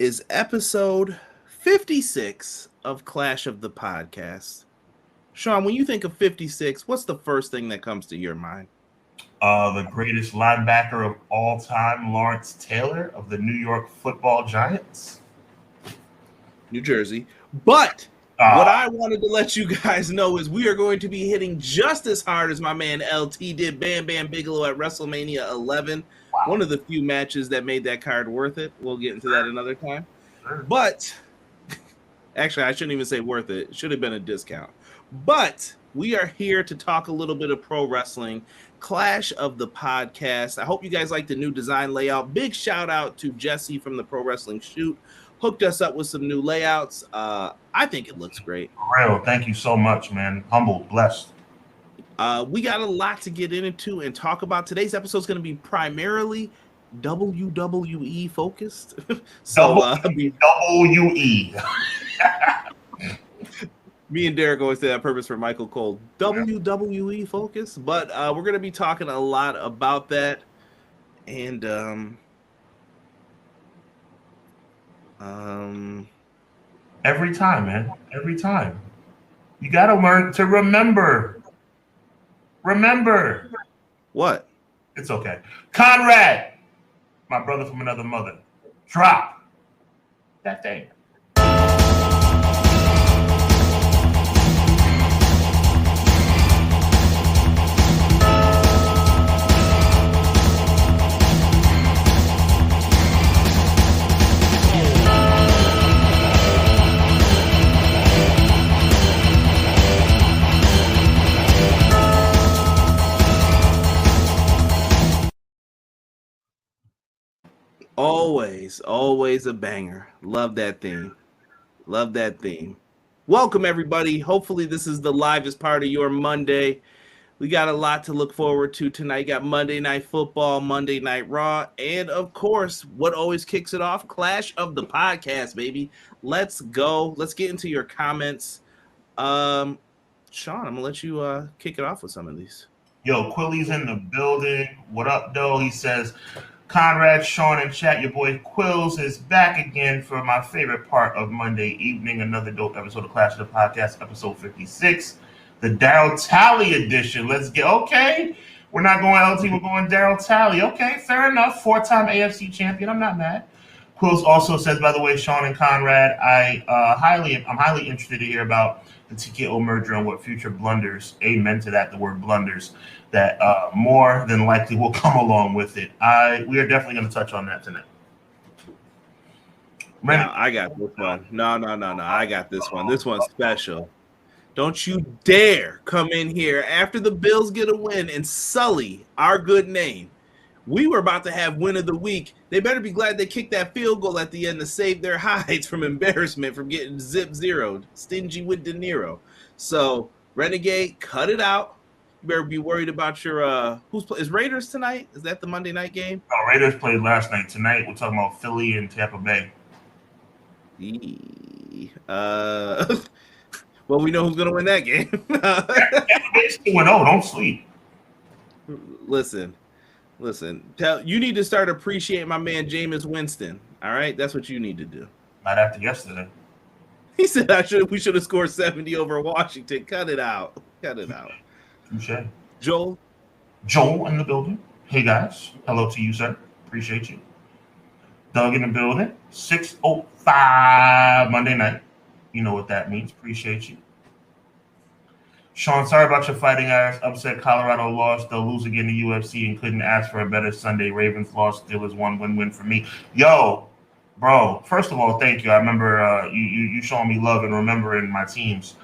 is episode 56 of Clash of the Podcast. Sean, when you think of 56, what's the first thing that comes to your mind? The greatest linebacker of all time, Lawrence Taylor of the New York Football Giants. New Jersey. But what I wanted to let you guys know is we are going to be hitting just as hard as my man LT did Bam Bam Bigelow at WrestleMania 11. Wow. One of the few matches that made that card worth it. We'll get into that another time. Sure. But actually, I shouldn't even say worth it. It should have been a discount. But we are here to talk a little bit of pro wrestling, Clash of the Podcast. I hope you guys like the new design layout. Big shout out to Jesse from the Pro Wrestling Shoot. Hooked us up with some new layouts. I think it looks great. For real. Thank you so much, man. Humbled, blessed. We got a lot to get into and talk about. Today's episode is going to be primarily WWE focused. WWE. Me and Derek always say that purpose for Michael Cole. WWE focus, but we're going to be talking a lot about that. And every time, man. Every time. You got to learn to remember. Remember. What? It's okay. Conrad, my brother from another mother. Drop that thing. Always a banger. Love that theme. Love that theme. Welcome, everybody. Hopefully, this is the livest part of your Monday. We got a lot to look forward to tonight. Got Monday Night Football, Monday Night Raw, and of course, what always kicks it off? Clash of the Podcast, baby. Let's go. Let's get into your comments. Sean, I'm going to let you kick it off with some of these. Yo, Quilly's in the building. What up, though? He says, Conrad, Sean, and chat, your boy Quills is back again for my favorite part of Monday evening. Another dope episode of Clash of the Podcast, episode 56, the Daryl Talley edition. Let's get, okay. We're not going LT, we're going Daryl Talley. Okay, fair enough. 4-time AFC champion. I'm not mad. Quills also says, by the way, Sean and Conrad, I'm highly interested to hear about the TKO merger and what future blunders, amen to that, the word blunders, that more than likely will come along with it. We are definitely going to touch on that tonight. No, I got this one. No. I got this one. This one's special. Don't you dare come in here after the Bills get a win and sully our good name. We were about to have win of the week. They better be glad they kicked that field goal at the end to save their hides from embarrassment, from getting zip-zeroed, stingy with De Niro. So, Renegade, cut it out. You better be worried about your is Raiders tonight? Is that the Monday night game? No, Raiders played last night. Tonight we're talking about Philly and Tampa Bay. Well, we know who's gonna win that game. Tampa Bay's 2-0. Don't sleep. Listen. You need to start appreciating my man Jameis Winston. All right, that's what you need to do. Not after yesterday. He said we should have scored 70 over Washington. Cut it out. Touche. Joel in the building. Hey guys, hello to you, sir. Appreciate you. Doug in the building. 6:05 Monday night. You know what that means. Appreciate you. Sean, sorry about your Fighting Irish upset. Colorado lost. They'll lose again to UFC and couldn't ask for a better Sunday. Ravens lost. Steelers won. Win-win for me. Yo, bro. First of all, thank you. I remember you showing me love and remembering my teams.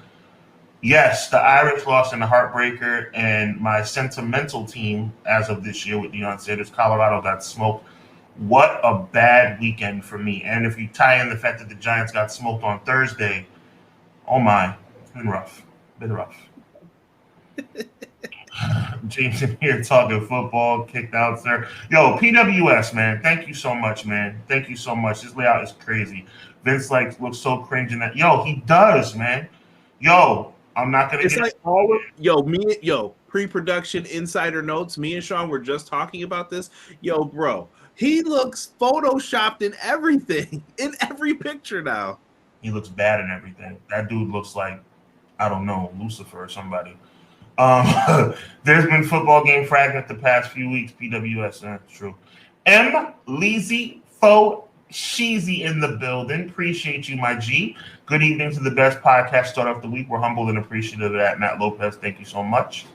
Yes, the Irish lost in the heartbreaker, and my sentimental team as of this year with Deion Sanders, Colorado got smoked. What a bad weekend for me. And if you tie in the fact that the Giants got smoked on Thursday, oh my, it's been rough. James in here talking football, kicked out, sir. Yo, PWS, man. Thank you so much, man. Thank you so much. This layout is crazy. Vince looks so cringe in that. Yo, he does, man. Yo, I'm not gonna. It's like pre-production insider notes. Me and Sean were just talking about this. Yo, bro, he looks photoshopped in everything. free picture now. He looks bad and everything. That dude looks like, I don't know, Lucifer or somebody. There's been football game fragment the past few weeks. PWS, that's true. M. Leezy Fo Sheezy in the building. Appreciate you, my G. Good evening to the best podcast start of the week. We're humble and appreciative of that. Matt Lopez, thank you so much.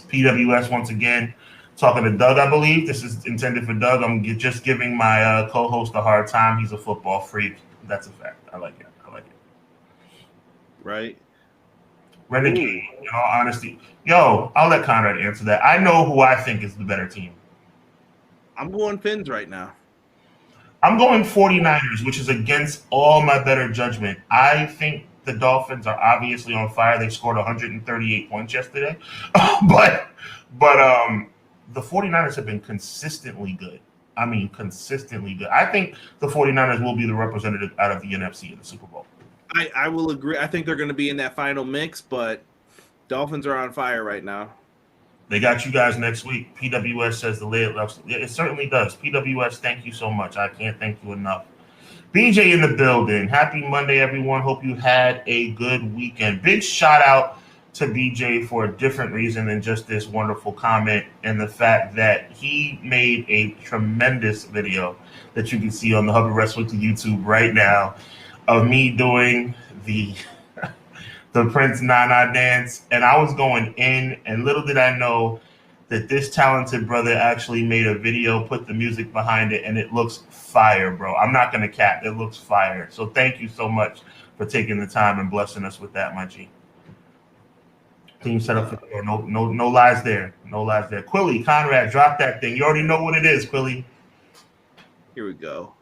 PWS once again. Talking to Doug, I believe. This is intended for Doug. I'm just giving my co-host a hard time. He's a football freak. That's a fact. I like it. Right. Renegade, in all honesty. Yo, I'll let Conrad answer that. I know who I think is the better team. I'm going Fins right now. I'm going 49ers, which is against all my better judgment. I think the Dolphins are obviously on fire. They scored 138 points yesterday. but the 49ers have been consistently good. I mean, consistently good. I think the 49ers will be the representative out of the NFC in the Super Bowl. I will agree. I think they're going to be in that final mix, but Dolphins are on fire right now. They got you guys next week. PWS says the lay left. It certainly does. PWS, thank you so much. I can't thank you enough. BJ in the building. Happy Monday, everyone. Hope you had a good weekend. Big shout out to BJ for a different reason than just this wonderful comment and the fact that he made a tremendous video that you can see on the Hubbard Wrestling to YouTube right now of me doing the Prince Nana dance, and I was going in, and little did I know that this talented brother actually made a video, put the music behind it, and it looks fire, bro. I'm not gonna cap, it looks fire. So thank you so much for taking the time and blessing us with that, my G. Team set up for the door. No lies there. No lies there. Quilly, Conrad, drop that thing. You already know what it is, Quilly. Here we go.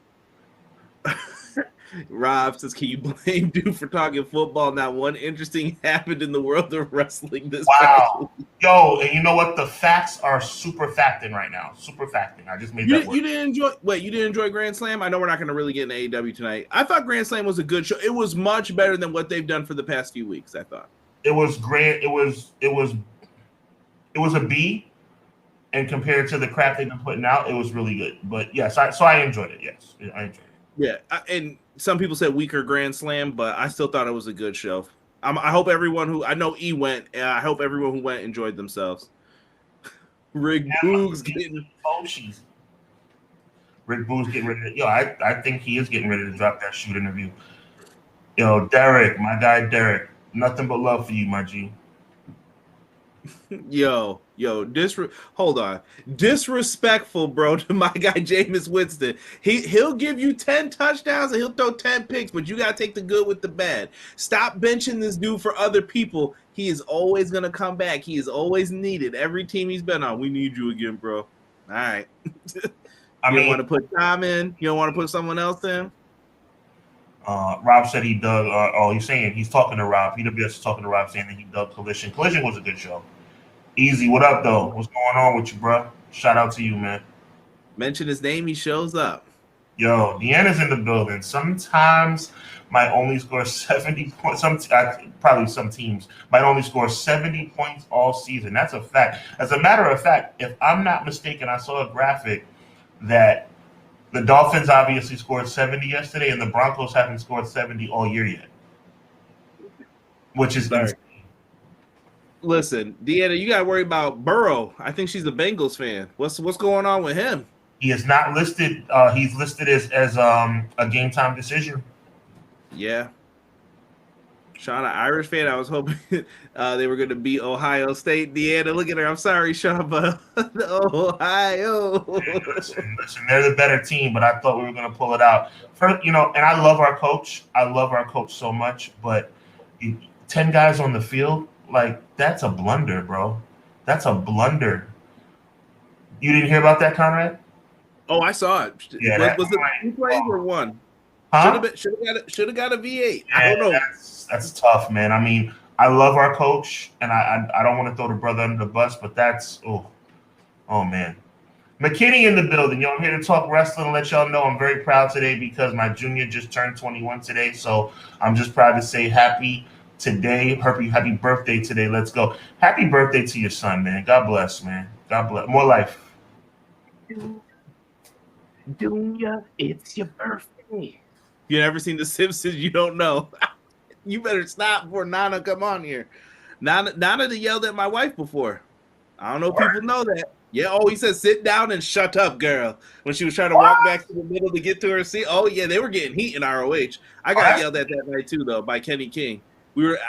Rob says, can you blame dude for talking football? Not one interesting happened in the world of wrestling this wow. Yo, and you know what? The facts are super facting right now. Super facting. I just made that word. You didn't enjoy Grand Slam? I know we're not going to really get into AEW tonight. I thought Grand Slam was a good show. It was much better than what they've done for the past few weeks, I thought. It was great. It was a B, and compared to the crap they've been putting out, it was really good. But yes, I enjoyed it. Yes, I enjoyed it. Yeah, and some people said weaker Grand Slam, but I still thought it was a good show. I hope everyone who I know went, and I hope everyone who went enjoyed themselves. Rick Boogs getting Rick Boogs getting ready to. Yo, I think he is getting ready to drop that shoot interview. Yo, Derek, my guy Derek, nothing but love for you, my G. Yo, hold on. Disrespectful, bro, to my guy Jameis Winston. He'll give you 10 touchdowns and he'll throw 10 picks, but you gotta take the good with the bad. Stop benching this dude for other people. He is always gonna come back. He is always needed. Every team he's been on, we need you again, bro. All right. You don't want to put Tom in? You don't want to put someone else in? Rob said he dug. He's talking to Rob. PWS is talking to Rob, saying that he dug Collision. Collision was a good show. Easy, what up, though? What's going on with you, bro? Shout out to you, man. Mention his name, he shows up. Yo, Deanna's in the building. Sometimes might only score 70 points. Probably some teams might only score 70 points all season. That's a fact. As a matter of fact, if I'm not mistaken, I saw a graphic that the Dolphins obviously scored 70 yesterday, and the Broncos haven't scored 70 all year yet, which is insane. Listen, Deanna, you got to worry about Burrow. I think she's a Bengals fan. What's going on with him? He is not listed. He's listed as a game time decision. Yeah. Sean, an Irish fan. I was hoping they were going to beat Ohio State. Deanna, look at her. I'm sorry, Sean, but Ohio. Yeah, listen, they're the better team, but I thought we were going to pull it out. And I love our coach. I love our coach so much, but 10 guys on the field, like, that's a blunder, bro. That's a blunder. You didn't hear about that, Conrad? Oh, I saw it. Yeah, was it 2 plays or one? Huh? Should have got a V8. Yeah, I don't know. That's tough, man. I mean, I love our coach, and I don't want to throw the brother under the bus, but that's oh man. McKinney in the building. Yo, I'm here to talk wrestling and let y'all know I'm very proud today because my junior just turned 21 today. So I'm just proud to say happy birthday today. Let's go. Happy birthday to your son, man. God bless, man. God bless. More life. Dunya, it's your birthday. You never seen The Simpsons? You don't know. You better stop before Nana come on here. Nana yelled at my wife before. I don't know if people know that. Yeah, oh, he said, sit down and shut up, girl. When she was trying to walk back to the middle to get to her seat. Oh, yeah, they were getting heat in ROH. I got yelled at that night, too, though, by Kenny King.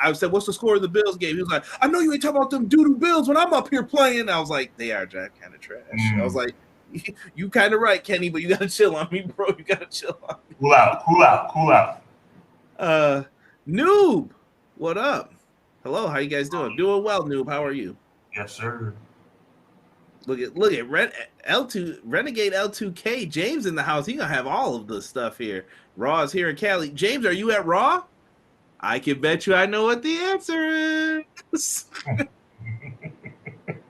I said, what's the score of the Bills game? He was like, I know you ain't talking about them doo-doo Bills when I'm up here playing. I was like, they are Jack kind of trash. I was like, you kind of right, Kenny, but you got to chill on me, bro. You got to chill on me. Cool out. Noob, what up? Hello, how you guys doing? Doing well, Noob. How are you? Yes, sir. Look at L2 Renegade L2K. James in the house. He gonna have all of the stuff here. Raw is here in Cali. James, are you at Raw? I can bet you I know what the answer is.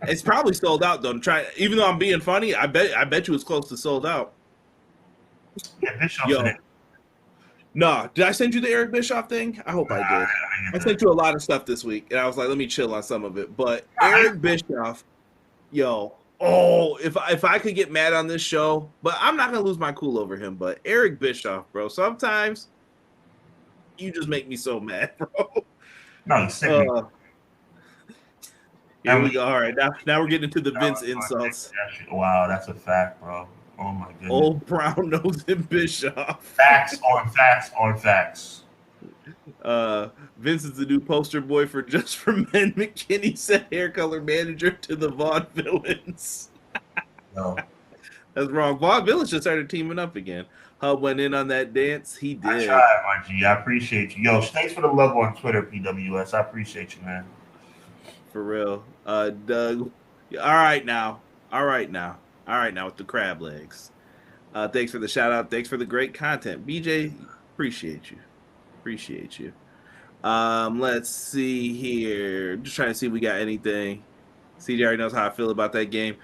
It's probably sold out though. Even though I'm being funny, I bet you it's close to sold out. Yeah, Bischoff. No, did I send you the Eric Bischoff thing? I hope I did. I sent you a lot of stuff this week, and I was like, let me chill on some of it. But Eric Bischoff, if I could get mad on this show, but I'm not gonna lose my cool over him. But Eric Bischoff, bro, sometimes you just make me so mad, bro. No, he's sick. Here we go. All right, now we're getting into the Vince insults. Wow, that's a fact, bro. Oh my goodness. Old brown nose and Bischoff. Facts on facts on facts. Vince is the new poster boy for Just for Men. McKinney said hair color manager to the Vaudevillains. No. That's wrong. Vaudevillains just started teaming up again. Hub went in on that dance. He did. I tried, my G. I appreciate you. Yo, thanks for the love on Twitter, PWS. I appreciate you, man. For real. Doug. All right now with the crab legs. Thanks for the shout out. Thanks for the great content. BJ, appreciate you. Let's see here. Just trying to see if we got anything. CJ already knows how I feel about that game.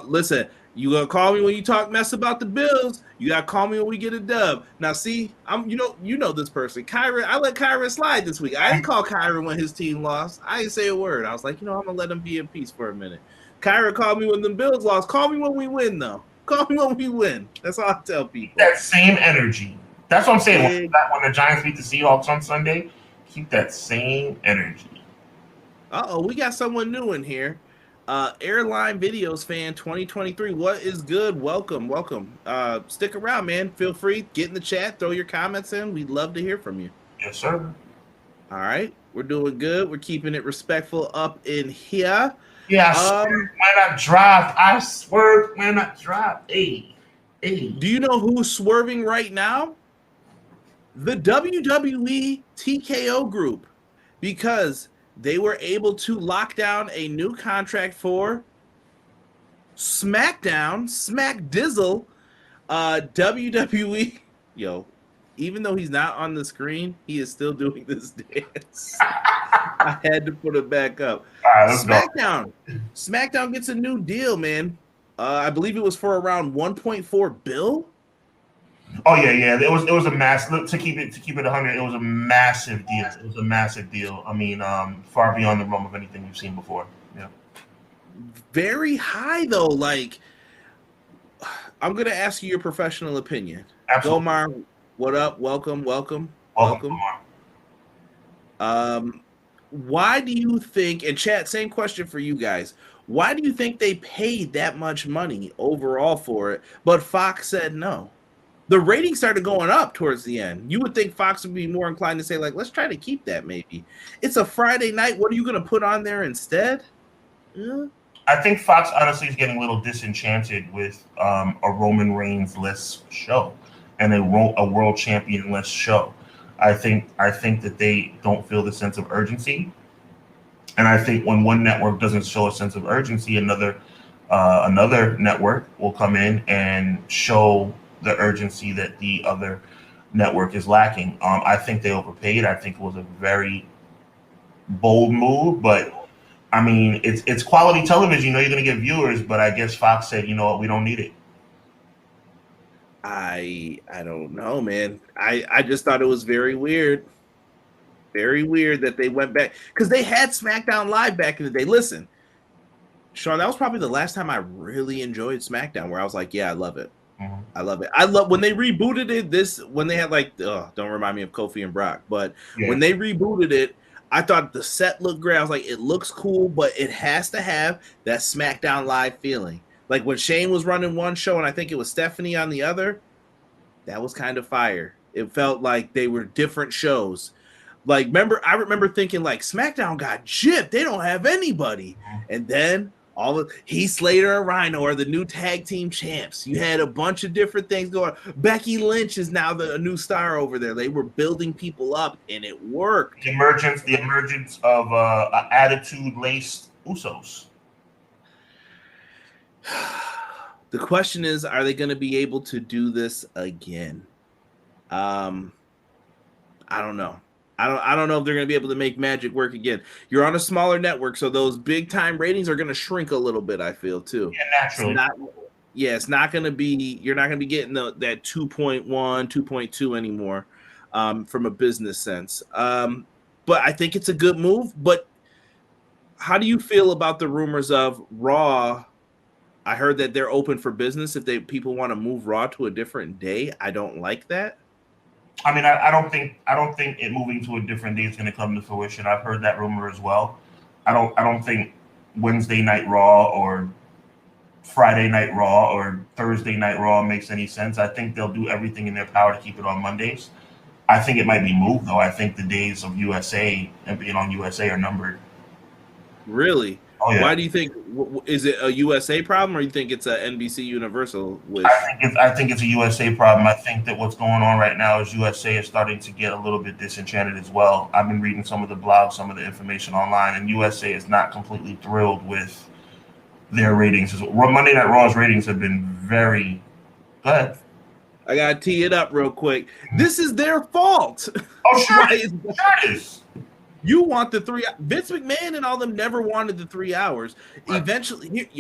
Listen, you gonna call me when you talk mess about the Bills. You gotta call me when we get a dub. Now, see, you know this person, Kyron. I let Kyron slide this week. I didn't call Kyron when his team lost. I didn't say a word. I was like, I'm gonna let him be in peace for a minute. Kyron called me when the Bills lost. Call me when we win, though. Call me when we win. That's all I tell people. That same energy. That's what I'm saying. When the Giants beat the Seahawks on Sunday, keep that same energy. We got someone new in here. Airline Videos fan 2023. What is good? Welcome. Stick around, man. Feel free. Get in the chat. Throw your comments in. We'd love to hear from you. Yes, sir. All right. We're doing good. We're keeping it respectful up in here. Yeah, I swerved when I dropped. I swerved when I dropped. Hey. Do you know who's swerving right now? The WWE TKO group. Because they were able to lock down a new contract for Smackdown, Smack Dizzle, WWE. Even though he's not on the screen, he is still doing this dance. I had to put it back up. All right, Smackdown. Smackdown gets a new deal, man. I believe it was for around $1.4 billion. Oh yeah. It was a massive. To keep it 100. It was a massive deal. I mean, far beyond the realm of anything we've seen before. Yeah. Very high though. Like, I'm gonna ask you your professional opinion. Absolutely. Gomar, what up? Welcome. Why do you think? And chat, same question for you guys. Why do you think they paid that much money overall for it, but Fox said no? The ratings started going up towards the end. You would think Fox would be more inclined to say, like, let's try to keep that maybe. It's a Friday night. What are you going to put on there instead? Yeah. I think Fox honestly is getting a little disenchanted with a Roman Reigns-less show and a world champion-less show. I think that they don't feel the sense of urgency. And I think when one network doesn't show a sense of urgency, another network will come in and show the urgency that the other network is lacking. I think they overpaid. I think it was a very bold move, but I mean, it's quality television. You're going to get viewers, but I guess Fox said, you know what, we don't need it. I don't know, man. I just thought it was very weird. Very weird that they went back, because they had SmackDown Live back in the day. Listen, Sean, that was probably the last time I really enjoyed SmackDown, where I was like, yeah, I love it. Mhm. I love it. I love when they rebooted it. When they had don't remind me of Kofi and Brock, but when they rebooted it, I thought the set looked great. I was like, it looks cool, but it has to have that SmackDown Live feeling. Like when Shane was running one show and I think it was Stephanie on the other, that was kind of fire. It felt like they were different shows. Like, I remember thinking like SmackDown got gypped. They don't have anybody. And then Heath Slater and Rhino are the new tag team champs. You had a bunch of different things going on. Becky Lynch is now a new star over there. They were building people up, and it worked. The emergence of attitude-laced Usos. The question is, are they going to be able to do this again? I don't know. I don't know if they're going to be able to make magic work again. You're on a smaller network, so those big time ratings are going to shrink a little bit, I feel, too. Yeah, naturally. It's not going to be, you're not going to be getting that 2.1, 2.2 anymore from a business sense. But I think it's a good move. But how do you feel about the rumors of Raw? I heard that they're open for business if people want to move Raw to a different day. I don't like that. I mean, I don't think it moving to a different day is going to come to fruition. I've heard that rumor as well. I don't think Wednesday Night Raw or Friday Night Raw or Thursday Night Raw makes any sense. I think they'll do everything in their power to keep it on Mondays. I think it might be moved though. I think the days of USA and being on USA are numbered. Really? Oh, yeah. Why do you think? Is it a USA problem, or you think it's a NBC Universal wish? I think it's a USA problem. I think that what's going on right now is USA is starting to get a little bit disenchanted as well. I've been reading some of the blogs, some of the information online, and USA is not completely thrilled with their ratings. Monday Night Raw's ratings have been very good. I gotta tee it up real quick. This is their fault. Oh, sure, it is. You want the 3 Vince McMahon and all them never wanted the 3 hours. Right. Eventually,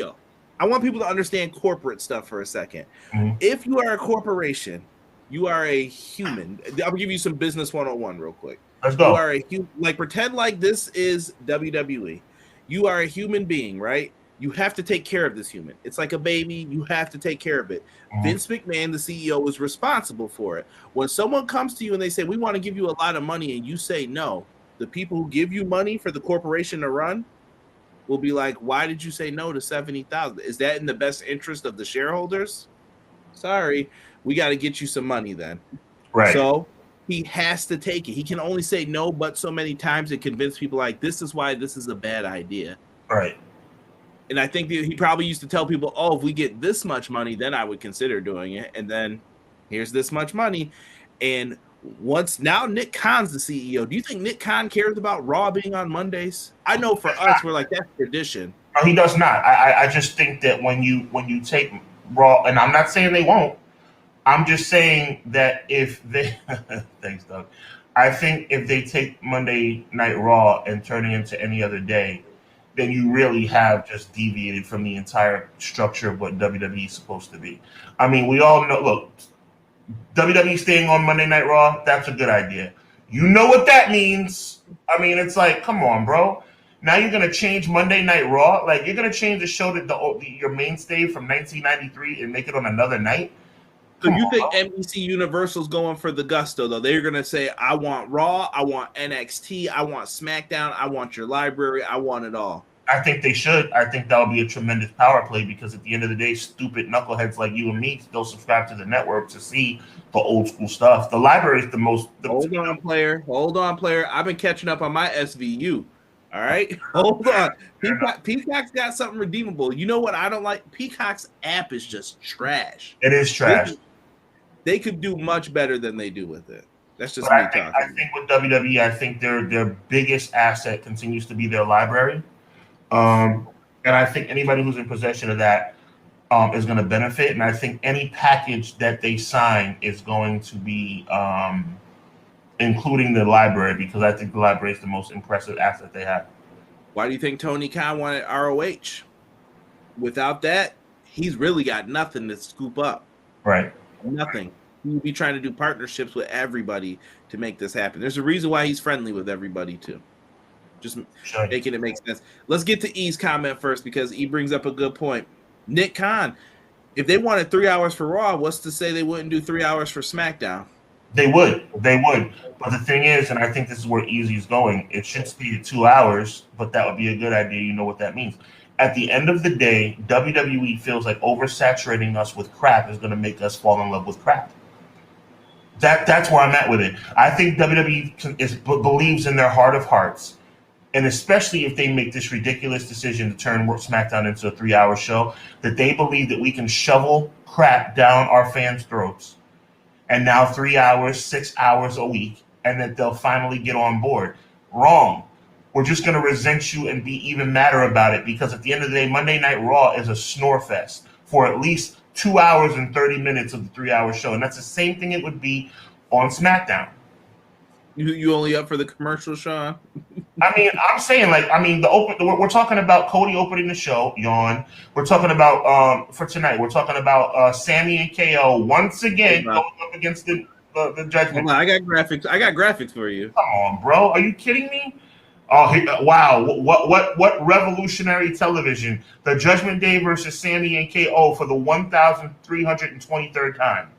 I want people to understand corporate stuff for a second. Mm-hmm. If you are a corporation, you are a human. I'll give you some business 101 real quick. Let's go. You are a human. Pretend like this is WWE. You are a human being, right? You have to take care of this human. It's like a baby. You have to take care of it. Mm-hmm. Vince McMahon, the CEO, is responsible for it. When someone comes to you and they say, we want to give you a lot of money, and you say no, the people who give you money for the corporation to run will be like, why did you say no to $70,000? Is that in the best interest of the shareholders? Sorry, we got to get you some money then. Right. So he has to take it. He can only say no but so many times and convince people like, this is why this is a bad idea. Right. And I think that he probably used to tell people, if we get this much money, then I would consider doing it. And then here's this much money. And now Nick Khan's the CEO. Do you think Nick Khan cares about Raw being on Mondays? I know for us, we're like, that's tradition. No, he does not. I just think that when you take Raw, and I'm not saying they won't, I'm just saying that if they thanks, Doug. I think if they take Monday Night Raw and turn it into any other day, then you really have just deviated from the entire structure of what WWE is supposed to be. I mean, we all know, look, WWE staying on Monday Night Raw, that's a good idea. You know what that means. I mean, it's like, come on, bro. Now you're going to change Monday Night Raw? Like, you're going to change the show that your mainstay from 1993 and make it on another night? So you think NBC Universal's going for the gusto, though? They're going to say, I want Raw, I want NXT, I want SmackDown, I want your library, I want it all. I think they should. I think that would be a tremendous power play because at the end of the day, stupid knuckleheads like you and me still subscribe to the network to see the old school stuff. The library is the most... Hold on, player. I've been catching up on my SVU. All right? Hold on. Peacock's got something redeemable. You know what I don't like? Peacock's app is just trash. It is trash. They could do much better than they do with it. That's just me talking. I think with WWE, I think their biggest asset continues to be their library. And I think anybody who's in possession of that is going to benefit. And I think any package that they sign is going to be including the library because I think the library is the most impressive asset they have. Why do you think Tony Khan wanted ROH? Without that, he's really got nothing to scoop up. Right. Nothing. He would be trying to do partnerships with everybody to make this happen. There's a reason why he's friendly with everybody, too. Just making it make sense. Let's get to E's comment first because E brings up a good point. Nick Khan, If they wanted 3 hours for Raw, what's to say they wouldn't do 3 hours for SmackDown? They would. But the thing is, and I think this is where Easy is going, it should be 2 hours, but that would be a good idea. You know what that means. At the end of the day, WWE feels like oversaturating us with crap is going to make us fall in love with crap. That's where I'm at with it. I think WWE believes in their heart of hearts, and especially if they make this ridiculous decision to turn SmackDown into a 3-hour show, that they believe that we can shovel crap down our fans' throats, and now 3 hours, 6 hours a week, and that they'll finally get on board. Wrong. We're just going to resent you and be even madder about it, because at the end of the day, Monday Night Raw is a snore fest for at least 2 hours and 30 minutes of the 3-hour show. And that's the same thing it would be on SmackDown. You only up for the commercial, Sean? I mean, I'm saying, we're talking about Cody opening the show, yawn. We're talking about, for tonight, we're talking about Sammy and KO once again going up against the Judgment. I got graphics for you. Come on, bro. Are you kidding me? Oh, wow. What revolutionary television. The Judgment Day versus Sammy and KO for the 1,323rd time.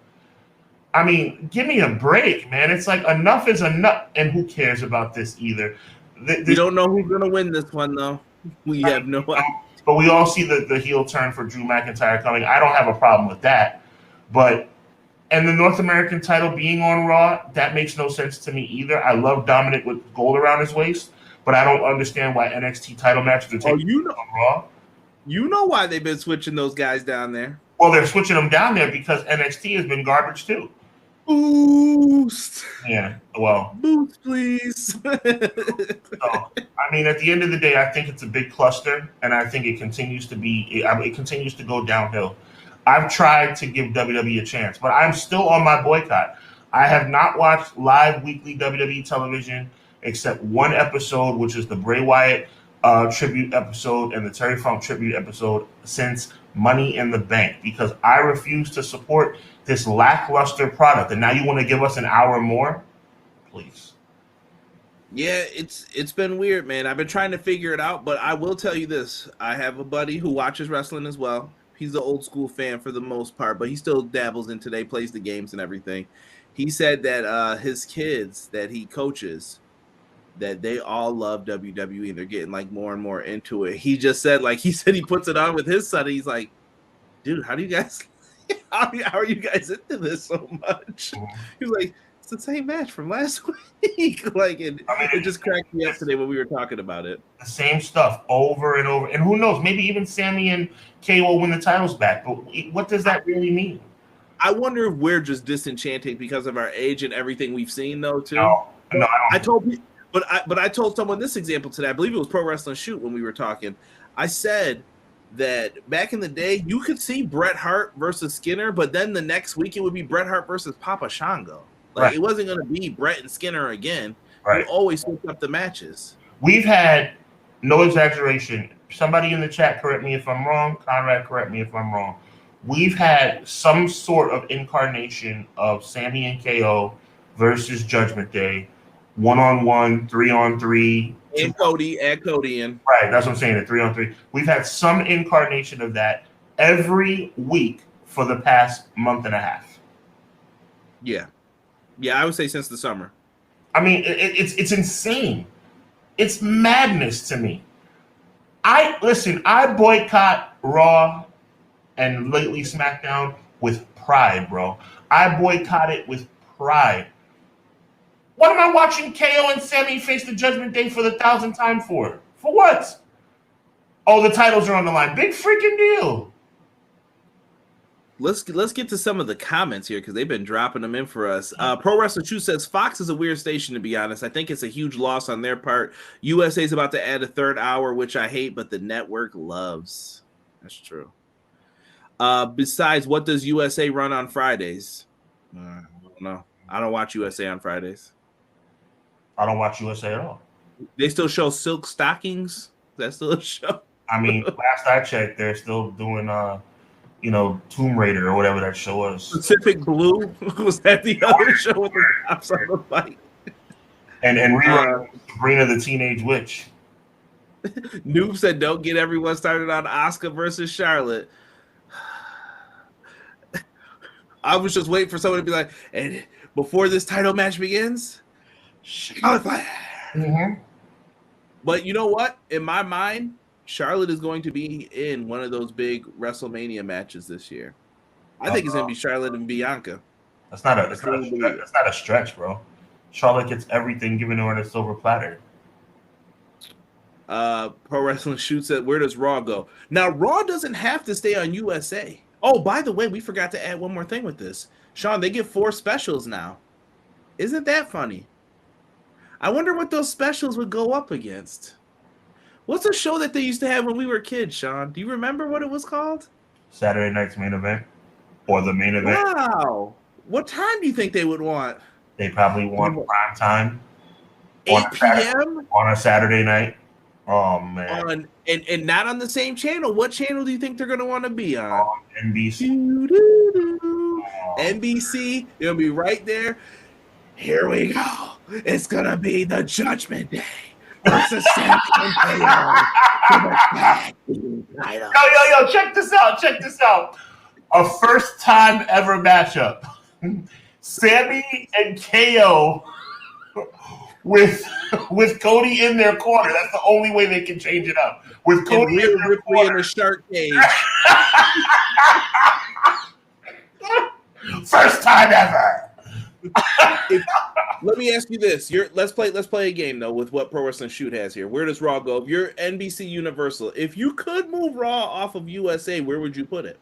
I mean, give me a break, man. It's like enough is enough. And who cares about this either? We don't know who's going to win this one, though. We have no idea. But we all see the heel turn for Drew McIntyre coming. I don't have a problem with that. And the North American title being on Raw, that makes no sense to me either. I love Dominic with gold around his waist, but I don't understand why NXT title matches are taking on Raw. You know why they've been switching those guys down there. Well, they're switching them down there because NXT has been garbage too. Boost. Yeah, well. Boost, please. So, I mean, at the end of the day, I think it's a big cluster, and I think it continues to go downhill. I've tried to give WWE a chance, but I'm still on my boycott. I have not watched live weekly WWE television except one episode, which is the Bray Wyatt tribute episode and the Terry Funk tribute episode since Money in the Bank, because I refuse to support this lackluster product. And now you want to give us an hour more? Please. Yeah, it's been weird, man. I've been trying to figure it out, but I will tell you this. I have a buddy who watches wrestling as well. He's an old school fan for the most part, but he still dabbles in today, plays the games and everything. He said that his kids that he coaches, that they all love WWE and they're getting like more and more into it. He just said, he puts it on with his son. And he's like, dude, how are you guys into this so much? He was like, it's the same match from last week. It just cracked me up today when we were talking about it. The same stuff over and over. And who knows, maybe even Sammy and KO will win the titles back. But what does that really mean? I wonder if we're just disenchanted because of our age and everything we've seen, though, too. No, I don't. I told someone this example today. I believe it was Pro Wrestling Shoot when we were talking. I said that back in the day, you could see Bret Hart versus Skinner, but then the next week it would be Bret Hart versus Papa Shango. It wasn't going to be Bret and Skinner again. Right. We always switch up the matches. We've had, no exaggeration, somebody in the chat correct me if I'm wrong, Conrad correct me if I'm wrong. We've had some sort of incarnation of Sammy and KO versus Judgment Day, 1-on-1, 3-on-3. And Cody in. Right, that's what I'm saying, a 3-on-3. We've had some incarnation of that every week for the past month and a half. Yeah. Yeah, I would say since the summer. I mean, it's insane. It's madness to me. I boycott Raw and lately SmackDown with pride, bro. I boycott it with pride. What am I watching KO and Sammy face the Judgment Day for the 1,000th time for? For what? Oh, the titles are on the line. Big freaking deal. Let's get to some of the comments here because they've been dropping them in for us. Pro Wrestler 2 says Fox is a weird station, to be honest. I think it's a huge loss on their part. USA is about to add a 3rd hour, which I hate, but the network loves. That's true. Besides, what does USA run on Fridays? I don't know. I don't watch USA on Fridays. I don't watch USA at all. They still show Silk Stockings? Is that still a show? I mean, last I checked, they're still doing Tomb Raider or whatever that show was. Pacific Blue? Was that the other show with the cops on the bike? And rerun Sabrina the Teenage Witch. Noob said, don't get everyone started on Asuka versus Charlotte. I was just waiting for someone to be like, and before this title match begins, Charlotte Flair. Mm-hmm. But you know what? In my mind, Charlotte is going to be in one of those big WrestleMania matches this year. I think it's going to be Charlotte and Bianca. That's not a stretch, bro. Charlotte gets everything given to her on a silver platter. Pro Wrestling Shoot said, where does Raw go? Now, Raw doesn't have to stay on USA. Oh, by the way, we forgot to add one more thing with this. Sean, they get 4 specials now. Isn't that funny? I wonder what those specials would go up against. What's a show that they used to have when we were kids, Sean? Do you remember what it was called? Saturday Night's Main Event? Or the main event? Wow. What time do you think they would want? They probably want prime time. 8 p.m.? On a Saturday night. Oh, man. And not on the same channel. What channel do you think they're going to want to be on? NBC. NBC. They'll be right there. Here we go. It's going to be the Judgment Day versus Sami Zayn. Yo, check this out. A first time ever matchup. Sami and KO with Cody in their corner. That's the only way they can change it up. With Cody in their corner. In a shark cage. First time ever. Let me ask you this. Let's play a game though with what Pro Wrestling Shoot has here. Where does Raw go? If you're NBC Universal, if you could move Raw off of USA, where would you put it?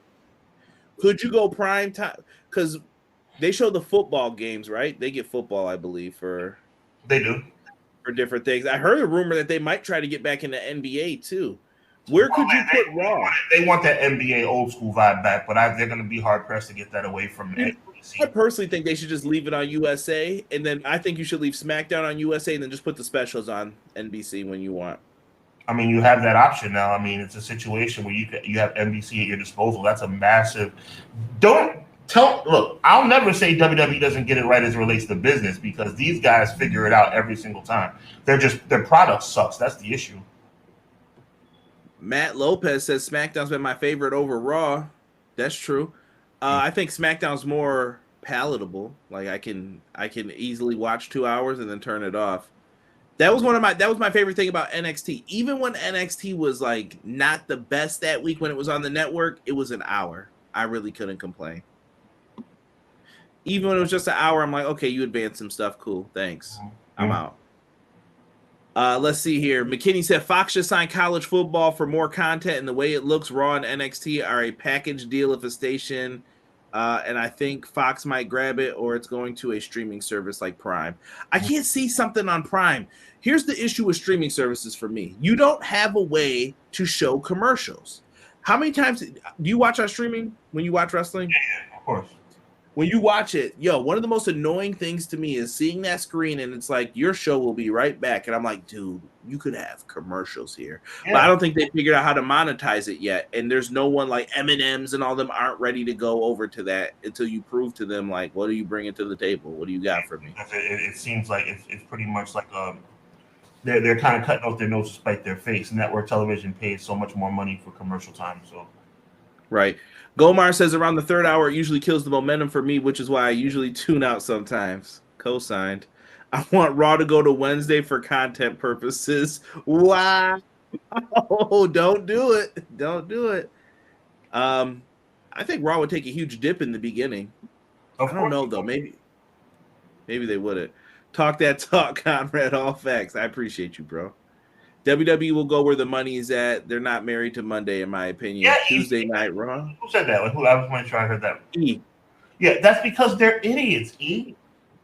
Could you go prime time? Because they show the football games, right? They get football, I believe, they do for different things. I heard a rumor that they might try to get back into NBA too. Where could you put Raw? They want that NBA old school vibe back, but they're going to be hard pressed to get that away from NBC. I personally think they should just leave it on USA, and then I think you should leave SmackDown on USA, and then just put the specials on NBC when you want. I mean, you have that option now. I mean, it's a situation where you have NBC at your disposal. That's a massive. Look, I'll never say WWE doesn't get it right as it relates to business because these guys figure it out every single time. Their product sucks. That's the issue. Matt Lopez says SmackDown's been my favorite over Raw. That's true. I think SmackDown's more palatable. Like I can easily watch 2 hours and then turn it off. That was my favorite thing about NXT. Even when NXT was like not the best that week when it was on the network, it was an hour. I really couldn't complain. Even when it was just an hour, I'm like, okay, you advanced some stuff. Cool. Thanks. I'm out. Let's see here. McKinney said Fox should sign college football for more content, and the way it looks, Raw and NXT are a package deal of a station, and I think Fox might grab it, or it's going to a streaming service like Prime. I can't see something on Prime. Here's the issue with streaming services for me. You don't have a way to show commercials. How many times do you watch on streaming when you watch wrestling? Yeah, of course. When you watch it, one of the most annoying things to me is seeing that screen and it's like, your show will be right back. And I'm like, dude, you could have commercials here. Yeah. But I don't think they figured out how to monetize it yet. And there's no one like M&M's and all them aren't ready to go over to that until you prove to them, like, what are you bringing to the table? What do you got for me? It seems like it's pretty much like they're kind of cutting off their nose to spite their face. Network television pays so much more money for commercial time. So, right. Gomar says around the third hour, it usually kills the momentum for me, which is why I usually tune out sometimes. Co-signed. I want Raw to go to Wednesday for content purposes. Wow. Oh, don't do it. Don't do it. I think Raw would take a huge dip in the beginning. I don't know, though. Maybe they wouldn't. Talk that talk, Conrad. All facts. I appreciate you, bro. WWE will go where the money is at. They're not married to Monday, in my opinion. Yeah, Tuesday Night Raw. Who said that? I was making sure I heard that. E. Yeah, that's because they're idiots. E.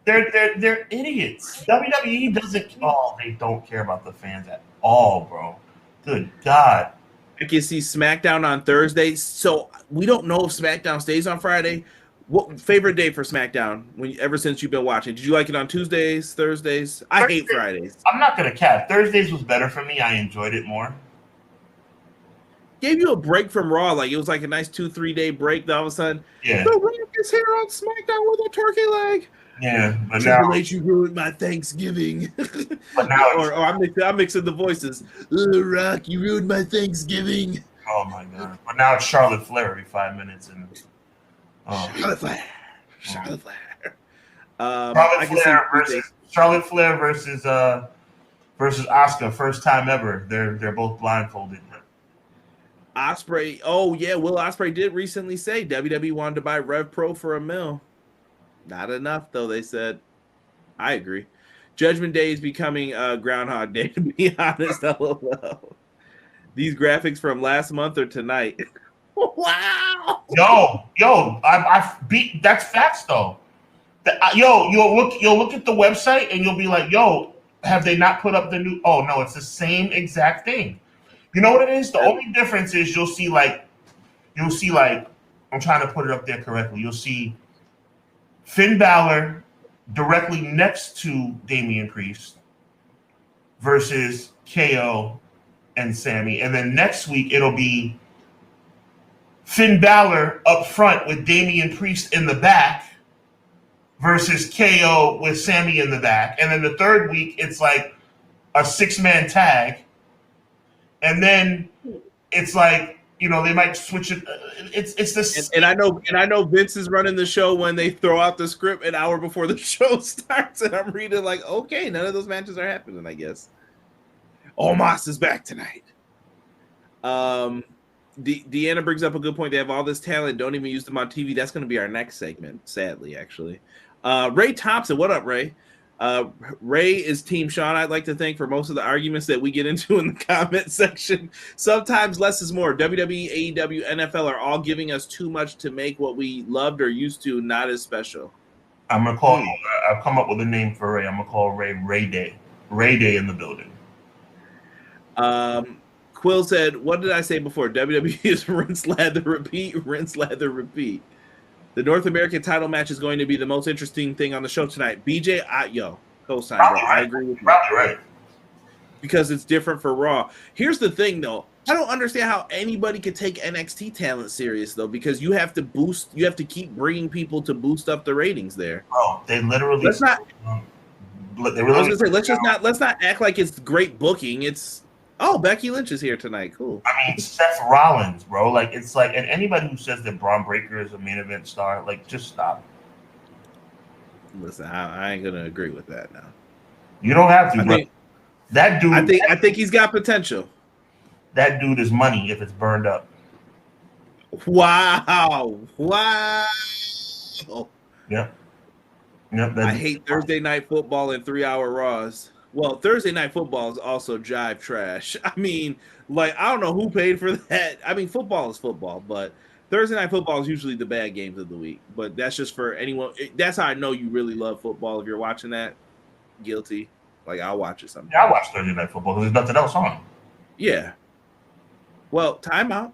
They're idiots. WWE doesn't. Oh, they don't care about the fans at all, bro. Good God. I can see SmackDown on Thursday. So we don't know if SmackDown stays on Friday. What favorite day for SmackDown ever since you've been watching? Did you like it on Tuesdays, Thursdays? I hate Fridays. I'm not gonna cap. Thursdays was better for me. I enjoyed it more. Gave you a break from Raw, like it was like a nice 2-3 day break. All of a sudden, yeah. The Rock is here on SmackDown with a turkey leg. Yeah, but Triple H, you ruined my Thanksgiving. But now, or I'm mixing the voices. The Rock, you ruined my Thanksgiving. Oh my God! But now it's Charlotte Flair every 5 minutes and. Charlotte Flair. Charlotte Flair. Charlotte Flair versus Asuka, first time ever. They're both blindfolded. Ospreay. Oh yeah, Will Ospreay did recently say WWE wanted to buy Rev Pro for $1 million. Not enough though, they said. I agree. Judgment Day is becoming Groundhog Day, to be honest. LOL. These graphics from last month or tonight. Wow. I beat. That's facts though. You'll look at the website and you'll be like, have they not put up the new? Oh no, it's the same exact thing. You know what it is? The only difference is you'll see like, I'm trying to put it up there correctly. You'll see Finn Balor directly next to Damian Priest versus KO and Sammy. And then next week, it'll be Finn Balor up front with Damian Priest in the back versus KO with Sammy in the back. And then the third week, it's like a 6-man tag. And then it's like, they might switch it. It's this. And I know Vince is running the show when they throw out the script an hour before the show starts, and I'm reading like, okay, none of those matches are happening, I guess. Omos is back tonight. Deanna brings up a good point. They have all this talent, don't even use them on TV. That's going to be our next segment, sadly, actually. Ray Thompson, what up, Ray? Ray is Team Sean. I'd like to thank for most of the arguments that we get into in the comment section. Sometimes less is more. WWE, AEW, NFL are all giving us too much to make what we loved or used to not as special. I'm gonna call. I've come up with a name for Ray. I'm gonna call Ray Ray Day. Ray Day in the building. Quill said, "What did I say before? WWE is rinse, lather, repeat. Rinse, lather, repeat." The North American title match is going to be the most interesting thing on the show tonight. BJ, co-sign, bro. Right. I agree with you. Probably right. Because it's different for Raw. Here's the thing, though. I don't understand how anybody could take NXT talent serious, though, because you have to keep bringing people to boost up the ratings there. Bro, they literally. Let's not act like it's great booking. It's Becky Lynch is here tonight. Cool. I mean, Seth Rollins, bro. Like, it's like, and anybody who says that Braun Breaker is a main event star, like, just stop. Listen, I ain't gonna agree with that now. You don't have to, bro. That dude. I think he's got potential. That dude is money if it's burned up. Wow. Yep. I hate Thursday night football and 3-hour Raws. Well, Thursday night football is also jive trash. I mean, like, I don't know who paid for that. I mean, football is football, but Thursday night football is usually the bad games of the week. But that's just for anyone. That's how I know you really love football. If you're watching that, guilty. Like, I'll watch it sometime. Yeah, I watch Thursday night football because there's nothing else on. Yeah. Well, timeout.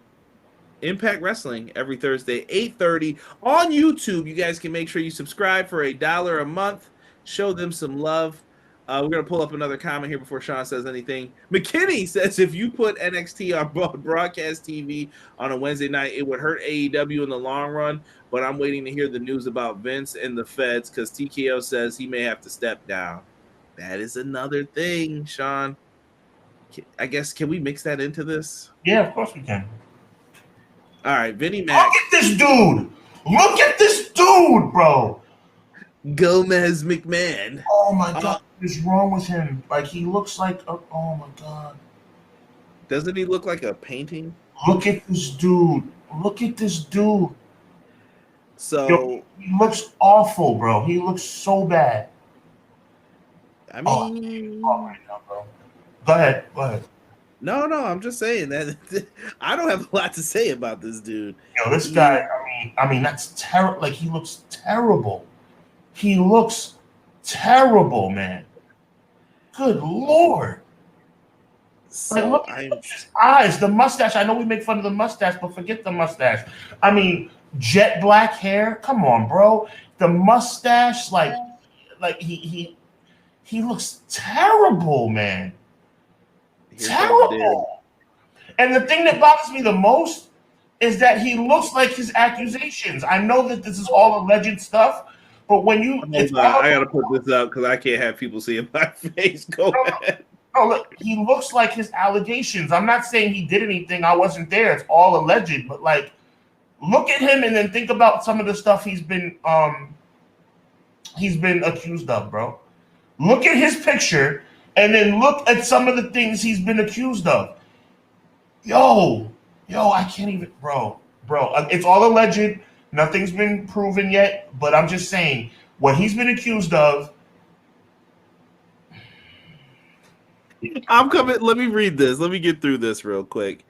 Impact Wrestling every Thursday, 8:30 on YouTube. You guys can make sure you subscribe for $1 a month. Show them some love. We're going to pull up another comment here before Sean says anything. McKinney says if you put NXT on broadcast TV on a Wednesday night, it would hurt AEW in the long run, but I'm waiting to hear the news about Vince and the feds because TKO says he may have to step down. That is another thing, Sean. I guess, can we mix that into this? Yeah, of course we can. All right, Vinnie Mac. Look at this dude. Look at this dude, bro. Gomez McMahon. Oh, my God. What is wrong with him? Like, he looks like oh, my God. Doesn't he look like a painting? Look at this dude. Look at this dude. So he looks awful, bro. He looks so bad. I mean, right now, bro. Go ahead. No, I'm just saying that I don't have a lot to say about this dude. This guy, I mean, that's terrible. Like, he looks terrible. He looks terrible, man. Good Lord. So like, look at his eyes, the mustache. I know we make fun of the mustache, but forget the mustache. I mean, jet black hair. Come on, bro. The mustache, like he looks terrible, man. Terrible. And the thing that bothers me the most is that he looks like his accusations. I know that this is all alleged stuff, but when you... I got to put this up because I can't have people seeing my face. Go ahead. No, look, he looks like his allegations. I'm not saying he did anything. I wasn't there. It's all alleged. But, like, look at him and then think about some of the stuff he's been he's been accused of, bro. Look at his picture and then look at some of the things he's been accused of. Yo, I can't even, bro. It's all alleged. Nothing's been proven yet, but I'm just saying what he's been accused of. I'm coming. Let me read this. Let me get through this real quick.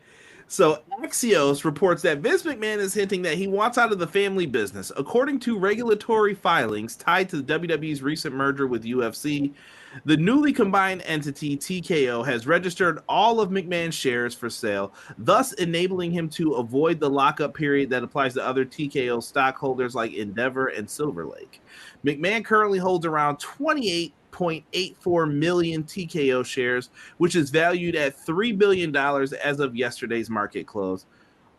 So Axios reports that Vince McMahon is hinting that he wants out of the family business. According to regulatory filings tied to the WWE's recent merger with UFC, the newly combined entity TKO has registered all of McMahon's shares for sale, thus enabling him to avoid the lockup period that applies to other TKO stockholders like Endeavor and Silver Lake. McMahon currently holds around 28.84 million TKO shares, which is valued at $3 billion as of yesterday's market close.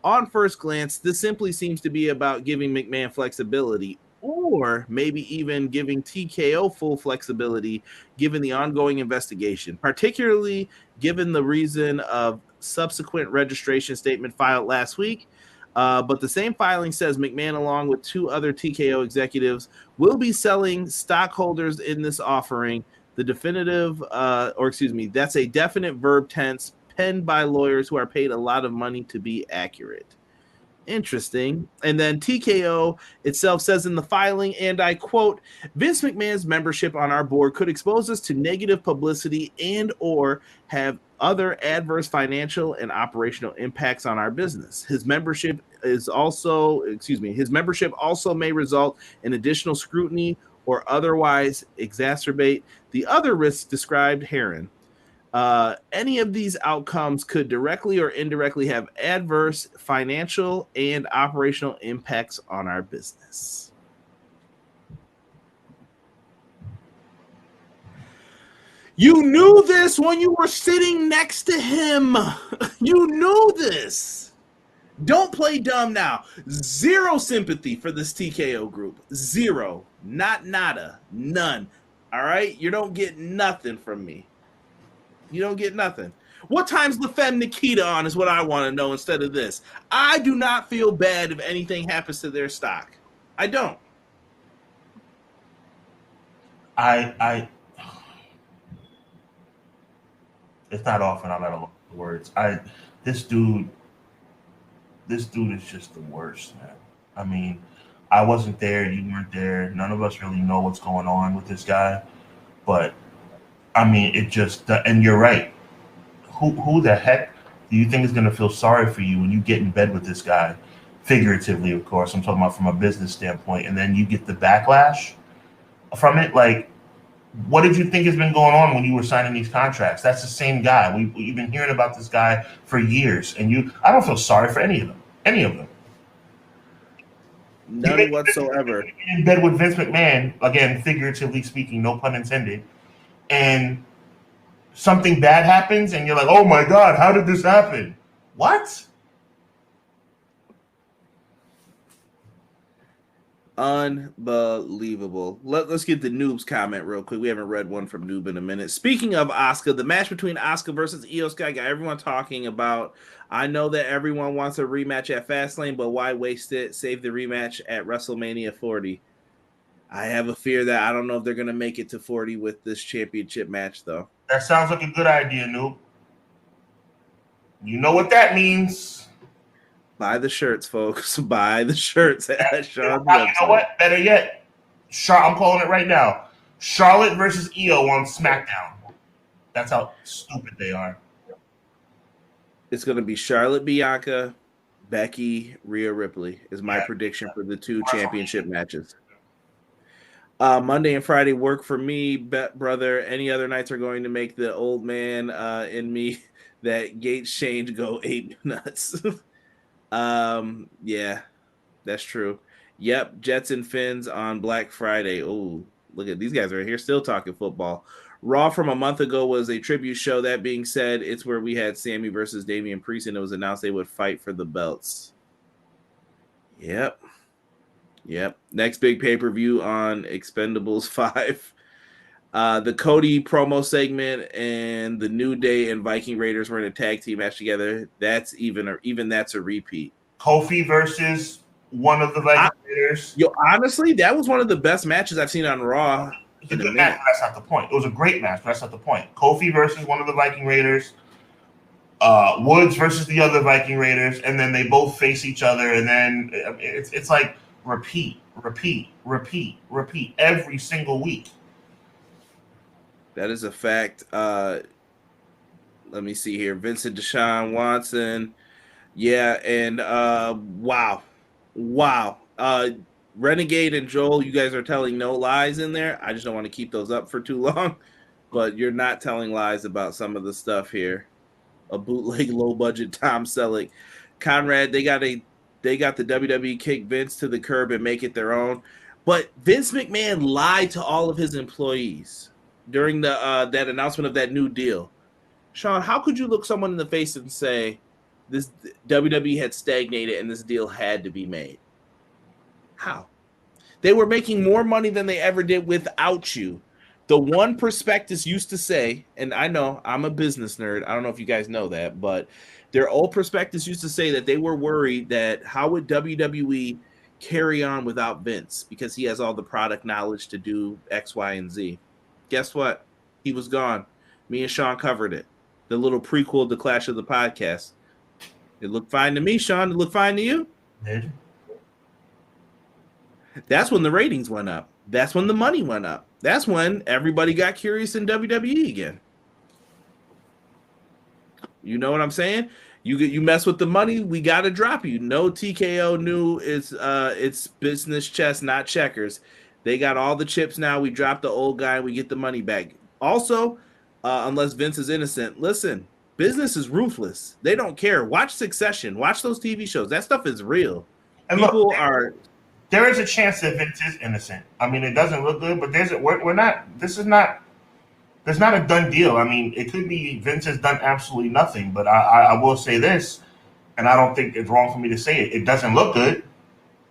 On first glance, this simply seems to be about giving McMahon flexibility, or maybe even giving TKO full flexibility given the ongoing investigation, particularly given the reason of subsequent registration statement filed last week. But the same filing says McMahon, along with two other TKO executives, will be selling stockholders in this offering. The definitive, that's a definite verb tense penned by lawyers who are paid a lot of money to be accurate. Interesting. And then TKO itself says in the filing, and I quote, Vince McMahon's membership on our board could expose us to negative publicity and or have other adverse financial and operational impacts on our business. His membership also may result in additional scrutiny or otherwise exacerbate the other risks described herein. Any of these outcomes could directly or indirectly have adverse financial and operational impacts on our business. You knew this when you were sitting next to him. You knew this. Don't play dumb now. Zero sympathy for this TKO group. Zero. Not nada. None. All right? You don't get nothing from me. You don't get nothing. What time's La Femme Nikita on is what I want to know instead of this. I do not feel bad if anything happens to their stock. I don't. It's not often I'm at a loss for words. This dude is just the worst, man. I mean, I wasn't there, you weren't there. None of us really know what's going on with this guy. But I mean, it just, and you're right. Who the heck do you think is going to feel sorry for you when you get in bed with this guy? Figuratively, of course. I'm talking about from a business standpoint. And then you get the backlash from it. Like, what did you think has been going on when you were signing these contracts? That's the same guy. We've been hearing about this guy for years. And I don't feel sorry for any of them. Any of them. None whatsoever. In bed with Vince McMahon, again, figuratively speaking, no pun intended, and something bad happens, and you're like, oh my God, how did this happen? What? Unbelievable. Let's get the Noob's comment real quick. We haven't read one from Noob in a minute. Speaking of Asuka, the match between Asuka versus Io Sky got everyone talking about. I know that everyone wants a rematch at Fastlane, but why waste it? Save the rematch at WrestleMania 40. I have a fear that I don't know if they're going to make it to 40 with this championship match, though. That sounds like a good idea, Noob. You know what that means. Buy the shirts, folks. Buy the shirts at Sean's website. You know what? Better yet, I'm calling it right now. Charlotte versus Io on SmackDown. That's how stupid they are. It's going to be Charlotte, Bianca, Becky, Rhea Ripley is my prediction for the two championship matches. Monday and Friday work for me, brother. Any other nights are going to make the old man in me that Gates change go ape nuts. Yeah, that's true. Yep, Jets and Finns on Black Friday. Oh, look at these guys right here still talking football. Raw from a month ago was a tribute show. That being said, it's where we had Sammy versus Damian Priest, and it was announced they would fight for the belts. Yep. Next big pay-per-view on Expendables 5. The Cody promo segment and the New Day and Viking Raiders were in a tag team match together. That's that's a repeat. Kofi versus one of the Viking Raiders. Yo, honestly, that was one of the best matches I've seen on Raw. It's a good match, but that's not the point. It was a great match, but that's not the point. Kofi versus one of the Viking Raiders. Woods versus the other Viking Raiders, and then they both face each other, and then it's like repeat every single week. That is a fact. Let me see here. Vincent Deshaun Watson. Yeah, and wow. Renegade and Joel, you guys are telling no lies in there. I just don't want to keep those up for too long, but you're not telling lies about some of the stuff here. A bootleg low budget Tom Selleck. Conrad, they got the WWE kick Vince to the curb and make it their own. But Vince McMahon lied to all of his employees during the that announcement of that new deal. Sean, how could you look someone in the face and say this WWE had stagnated and this deal had to be made? How? They were making more money than they ever did without you. The one prospectus used to say, and I know I'm a business nerd. I don't know if you guys know that, but their old prospectus used to say that they were worried that how would WWE carry on without Vince because he has all the product knowledge to do X, Y, and Z. Guess what? He was gone. Me and Sean covered it. The little prequel to Clash of the Podcast. It looked fine to me, Sean. It looked fine to you? Did? That's when the ratings went up. That's when the money went up. That's when everybody got curious in WWE again. You know what I'm saying? You mess with the money, we got to drop you. No TKO knew it's business chess, not checkers. They got all the chips now. We drop the old guy. We get the money back. Also, unless Vince is innocent, listen, business is ruthless. They don't care. Watch Succession. Watch those TV shows. That stuff is real. And People look, are... There is a chance that Vince is innocent. I mean, it doesn't look good, but we're not. This is not. There's not a done deal. I mean, it could be Vince has done absolutely nothing, but I will say this, and I don't think it's wrong for me to say it. It doesn't look good.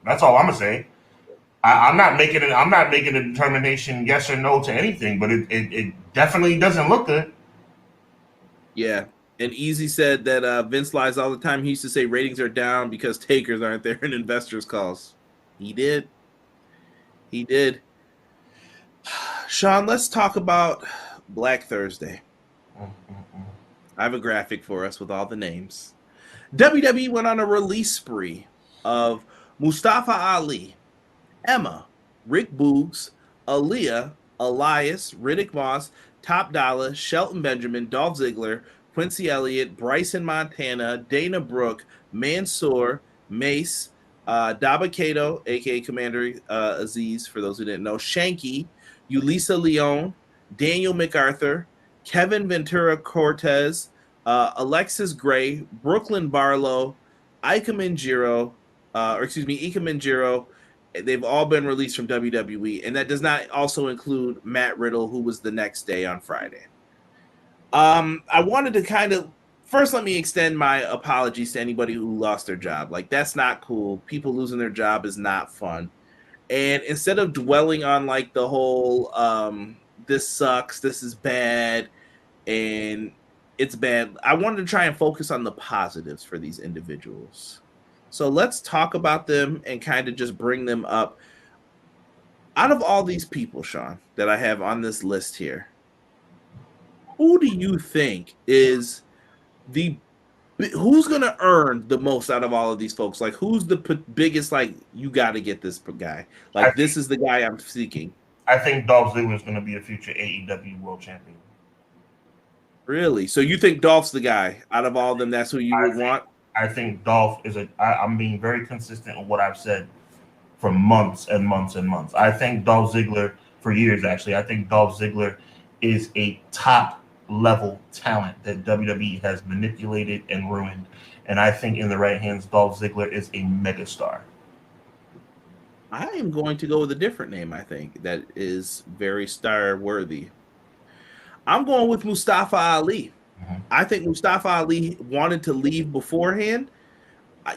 That's all I'm gonna say. I'm not making a determination yes or no to anything, but it definitely doesn't look good. Yeah. And Easy said that Vince lies all the time. He used to say ratings are down because takers aren't there in investors' calls. He did. Sean, let's talk about Black Thursday. I have a graphic for us with all the names. WWE went on a release spree of Mustafa Ali, Emma, Rick Boogs, Aaliyah, Elias, Riddick Moss, Top Dollar, Shelton Benjamin, Dolph Ziggler, Quincy Elliott, Bryson Montana, Dana Brooke, Mansoor, Mace, Daba Kato, a.k.a. Commander Aziz, for those who didn't know, Shanky, Yulisa Leon, Daniel MacArthur, Kevin Ventura Cortez, Alexis Gray, Brooklyn Barlow, Ika Minjiro. They've all been released from WWE, and that does not also include Matt Riddle, who was the next day on Friday. I wanted to first, let me extend my apologies to anybody who lost their job. Like, that's not cool. People losing their job is not fun. And instead of dwelling on like the whole this sucks, this is bad, and it's bad, I wanted to try and focus on the positives for these individuals. So let's talk about them and kind of just bring them up. Out of all these people, Sean, that I have on this list here, who do you think is who's going to earn the most out of all of these folks? Like, who's the biggest, like, you got to get this guy? Like, this is the guy I'm seeking. I think Dolph Ziggler is going to be a future AEW World Champion. Really? So you think Dolph's the guy? Out of all of them, that's who you would want? I think Dolph is I'm being very consistent on what I've said for months and months and months. I think Dolph Ziggler, for years actually, I think Dolph Ziggler is a top level talent that WWE has manipulated and ruined. And I think in the right hands, Dolph Ziggler is a megastar. I am going to go with a different name, I think, that is very star worthy. I'm going with Mustafa Ali. Mm-hmm. I think Mustafa Ali wanted to leave beforehand.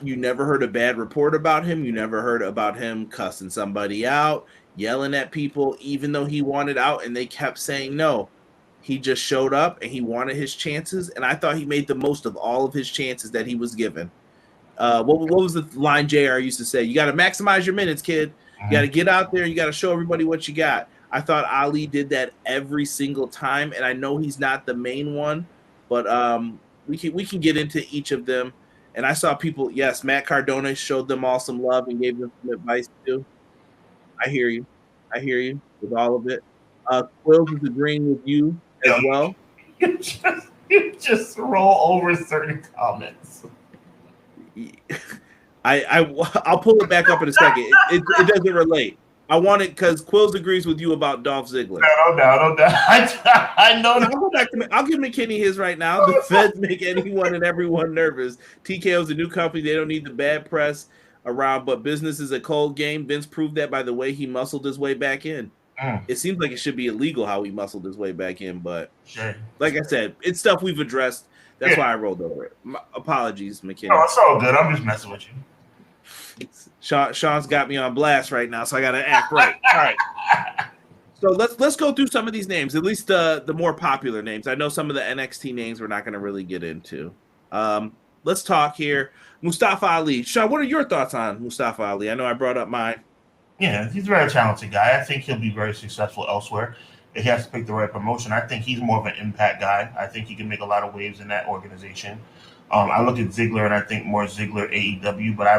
You never heard a bad report about him. You never heard about him cussing somebody out, yelling at people, even though he wanted out and they kept saying no. He just showed up and he wanted his chances, and I thought he made the most of all of his chances that he was given. what was the line JR used to say? You got to maximize your minutes, kid. You got to get out there. You got to show everybody what you got. I thought Ali did that every single time, and I know he's not the main one, but we can get into each of them. And I saw people, yes, Matt Cardona showed them all some love and gave them some advice too. I hear you with all of it. Quills is agreeing with you as well. You just roll over certain comments. I'll pull it back up in a second. It doesn't relate. I want it because Quills agrees with you about Dolph Ziggler. No doubt. I know. I'll give McKinney his right now. The feds make anyone and everyone nervous. TKO's a new company. They don't need the bad press around, but business is a cold game. Vince proved that by the way he muscled his way back in. It seems like it should be illegal how he muscled his way back in, but like I said, it's stuff we've addressed. That's why I rolled over it. Apologies, McKinney. No, it's all good. I'm just messing with you. Sean's got me on blast right now, so I got to act right. All right. So let's go through some of these names, at least the more popular names. I know some of the NXT names we're not going to really get into. Let's talk here. Mustafa Ali. Sean, what are your thoughts on Mustafa Ali? I know I brought up mine. Yeah, he's a very talented guy. I think he'll be very successful elsewhere. He has to pick the right promotion. I think he's more of an impact guy. I think he can make a lot of waves in that organization. I look at Ziggler and I think more Ziggler AEW, but I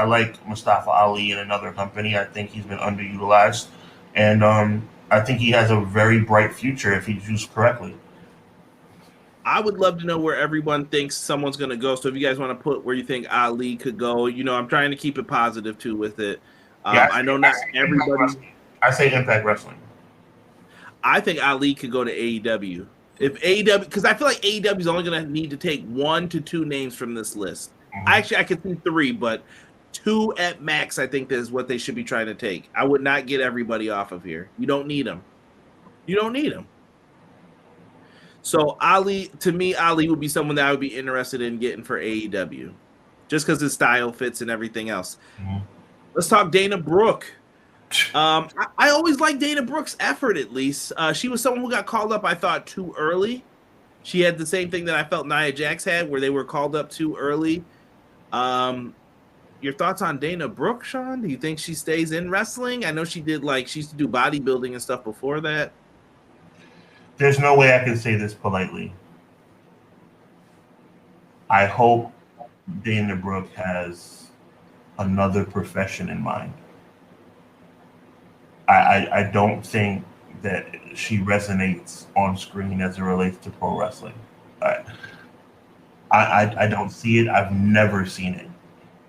like Mustafa Ali in another company. I think he's been underutilized, and I think he has a very bright future if he's used correctly. I would love to know where everyone thinks someone's going to go. So if you guys want to put where you think Ali could go, I'm trying to keep it positive too with it. I know not everybody. I say Impact Wrestling. I think Ali could go to AEW. If AEW, because I feel like AEW is only going to need to take 1 to 2 names from this list. I could see 3, but 2 at max, I think is what they should be trying to take. I would not get everybody off of here. You don't need them. So Ali, to me, Ali would be someone that I would be interested in getting for AEW, just because his style fits and everything else. Let's talk Dana Brooke. I always liked Dana Brooke's effort, at least. She was someone who got called up, I thought, too early. She had the same thing that I felt Nia Jax had, where they were called up too early. Your thoughts on Dana Brooke, Sean? Do you think she stays in wrestling? I know she did, she used to do bodybuilding and stuff before that. There's no way I can say this politely. I hope Dana Brooke has another profession in mind. I don't think that she resonates on screen as it relates to pro wrestling. I don't see it. I've never seen it,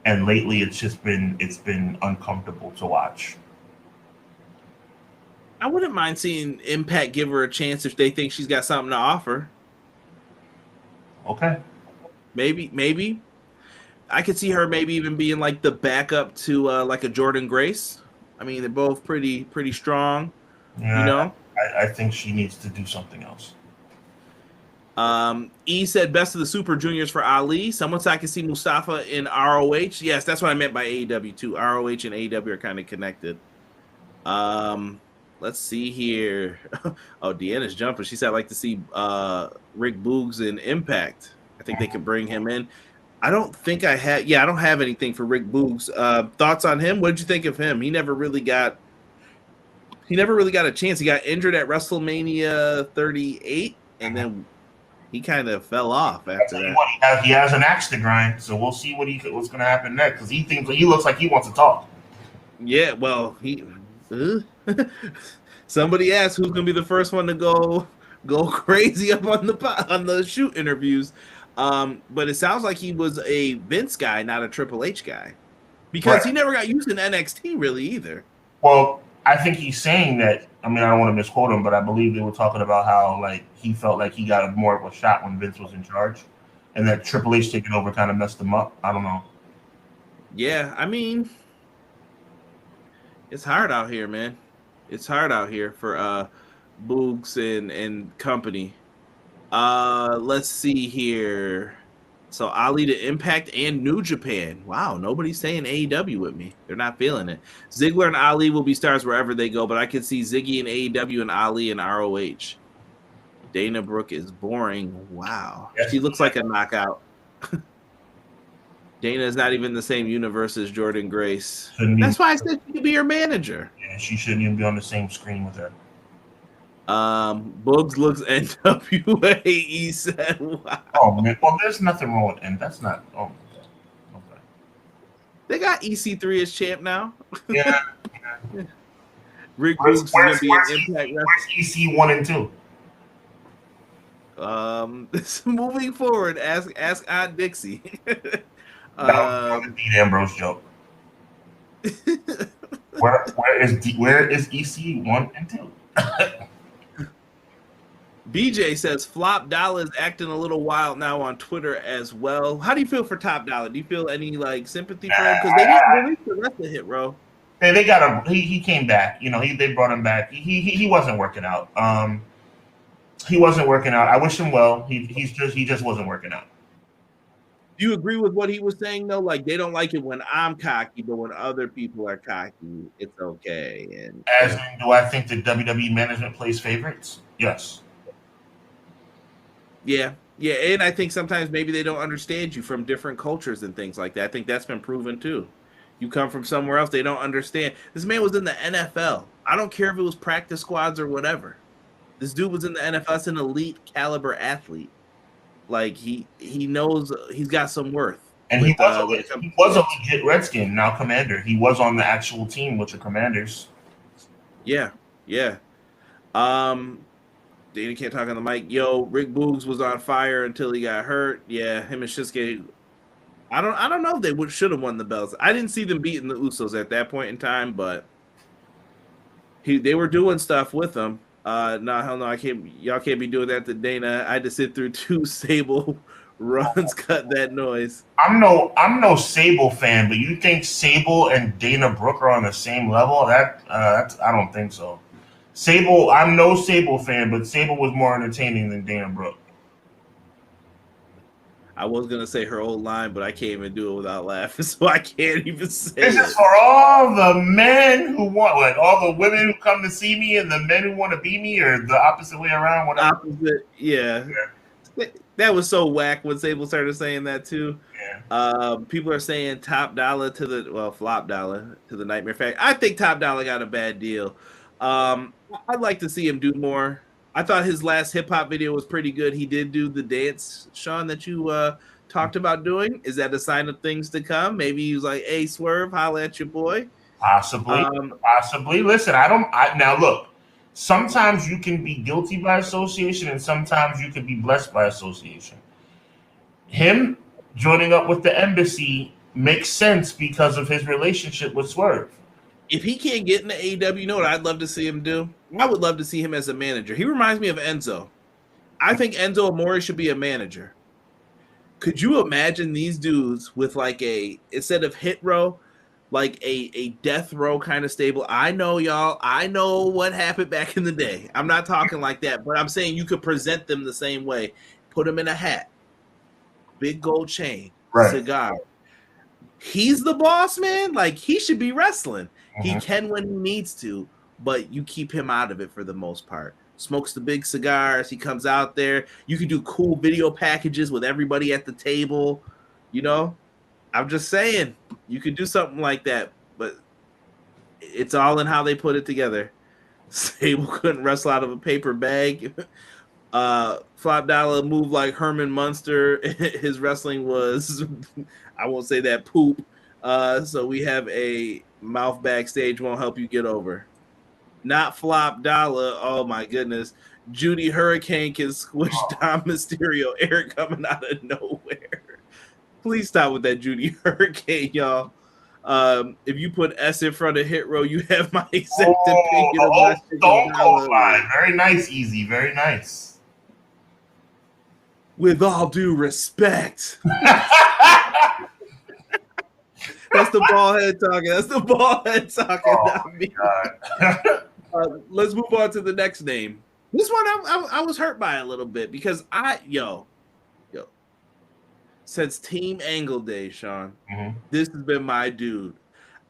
and lately it's been uncomfortable to watch. I wouldn't mind seeing Impact give her a chance if they think she's got something to offer. Okay, maybe I could see her maybe even being like the backup to like a Jordan Grace. I mean, they're both pretty strong, Yeah, I think she needs to do something else. E said best of the Super Juniors for Ali. Someone said I can see Mustafa in ROH. Yes, that's what I meant by AEW too. ROH and AEW are kind of connected. Let's see here. Oh, Deanna's jumping. She said I'd like to see Rick Boogs in Impact. I think they could bring him in. I don't think I have. Yeah, I don't have anything for Rick Boogs. Thoughts on him? What did you think of him? He never really got a chance. He got injured at WrestleMania 38, and then he kind of fell off after that. He has an axe to grind, so we'll see what's going to happen next. Because he looks like he wants to talk. Yeah, well, somebody asked who's going to be the first one to go crazy up on the shoot interviews. But it sounds like he was a Vince guy, not a Triple H guy, because he never got used in NXT really either. Well, I think he's saying that. I mean, I don't want to misquote him, but I believe they were talking about how he felt like he got more of a shot when Vince was in charge, and that Triple H taking over kind of messed him up. I don't know. Yeah, I mean, it's hard out here, man. It's hard out here for Boogs and company. Let's see here. So Ali to Impact and New Japan. Wow, nobody's saying AEW with me. They're not feeling it. Ziggler and Ali will be stars wherever they go, but I could see Ziggy in AEW and Ali in ROH. Dana Brooke is boring. Wow. She looks like a knockout. Dana is not even the same universe as Jordan Grace. Shouldn't That's be, why I said she could be your manager. yeah, she shouldn't even be on the same screen with her. Bugs looks NWA. He said, "Wow." Oh man, well, there's nothing wrong with, and that's not. Oh, okay. They got EC3 as champ now. Yeah. Rick Boogs is gonna be an Impact wrestler. Where's EC 1 and 2? Moving forward, ask Aunt Dixie. That was the Dean Ambrose joke. where is EC 1 and 2? BJ says Flop Dollar is acting a little wild now on Twitter as well. How do you feel for Top Dollar? Do you feel any like sympathy for him? Because they didn't release the rest of Hit Row. They got he came back. You know, they brought him back. He wasn't working out. He wasn't working out. I wish him well. He just wasn't working out. Do you agree with what he was saying though? Like they don't like it when I'm cocky, but when other people are cocky, it's okay. And as in, do I think the WWE management plays favorites? Yes. Yeah, and I think sometimes maybe they don't understand you from different cultures and things like that. I think that's been proven too. You come from somewhere else, they don't understand. This man was in the NFL. I don't care if it was practice squads or whatever. This dude was in the NFL. It's an elite caliber athlete. Like he knows he's got some worth. And he was a legit Redskin, now Commander. He was on the actual team with the Commanders. Yeah. Dana can't talk on the mic. Yo, Rick Boogs was on fire until he got hurt. Yeah, him and Shinsuke. I don't know if they should have won the belts. I didn't see them beating the Usos at that point in time, but they were doing stuff with them. No, hell no, I can't. Y'all can't be doing that to Dana. I had to sit through 2 Sable runs, cut that noise. I'm no Sable fan, but you think Sable and Dana Brooke are on the same level? That's I don't think so. Sable, I'm no Sable fan, but Sable was more entertaining than Dana Brooke. I was gonna say her old line, but I can't even do it without laughing, so I can't even say this is for all the men who want, like all the women who come to see me, and the men who want to be me, or the opposite way around. Whatever. Opposite, yeah. That was so whack when Sable started saying that too. Yeah. People are saying Top Dollar Flop Dollar to the Nightmare Factory. I think Top Dollar got a bad deal. I'd like to see him do more. I thought his last hip hop video was pretty good. He did do the dance, Sean, that you talked about doing. Is that a sign of things to come? Maybe he was like, "Hey, Swerve, holla at your boy." Possibly. Listen, now look. Sometimes you can be guilty by association, and sometimes you can be blessed by association. Him joining up with the embassy makes sense because of his relationship with Swerve. If he can't get into AEW, you know what I'd love to see him do? I would love to see him as a manager. He reminds me of Enzo. I think Enzo Amore should be a manager. Could you imagine these dudes with like instead of Hit Row, like a Death Row kind of stable? I know, y'all. I know what happened back in the day. I'm not talking like that, but I'm saying you could present them the same way. Put them in a hat, big gold chain, cigar. He's the boss, man. Like, he should be wrestling. He can when he needs to, but you keep him out of it for the most part. Smokes the big cigars. He comes out there. You can do cool video packages with everybody at the table. You know, I'm just saying you could do something like that, but it's all in how they put it together. Sable couldn't wrestle out of a paper bag. Flop Dollar moved like Herman Munster. His wrestling was, I won't say that, poop. So we have a mouth backstage won't help you get over. Not Flop Dollar. Oh my goodness. Judy Hurricane can squish Dom Mysterio. Eric coming out of nowhere. Please stop with that Judy Hurricane, y'all. If you put S in front of Hit Row, you have my exact opinion of my Stone Cold line. Very nice, Easy. Very nice. With all due respect. That's the bald head talking. That's the bald head talking. Not me. Let's move on to the next name. This one I was hurt by a little bit because since Team Angle Day, Sean, this has been my dude.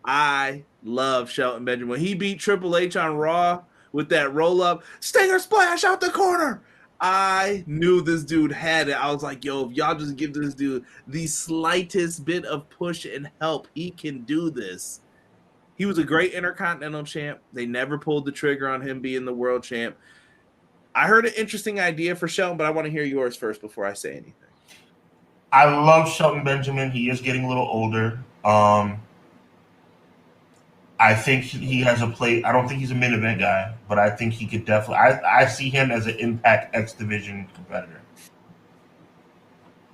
I love Shelton Benjamin. When he beat Triple H on Raw with that roll up, Stinger splash out the corner. I knew this dude had it. I was like, yo, if y'all just give this dude the slightest bit of push and help, he can do this. He was a great Intercontinental champ. They never pulled the trigger on him being the world champ. I heard an interesting idea for Shelton, but I want to hear yours first before I say anything. I love Shelton Benjamin. He is getting a little older. I think he has a play. I don't think he's a main event guy, but I think he could definitely. I see him as an Impact X Division competitor.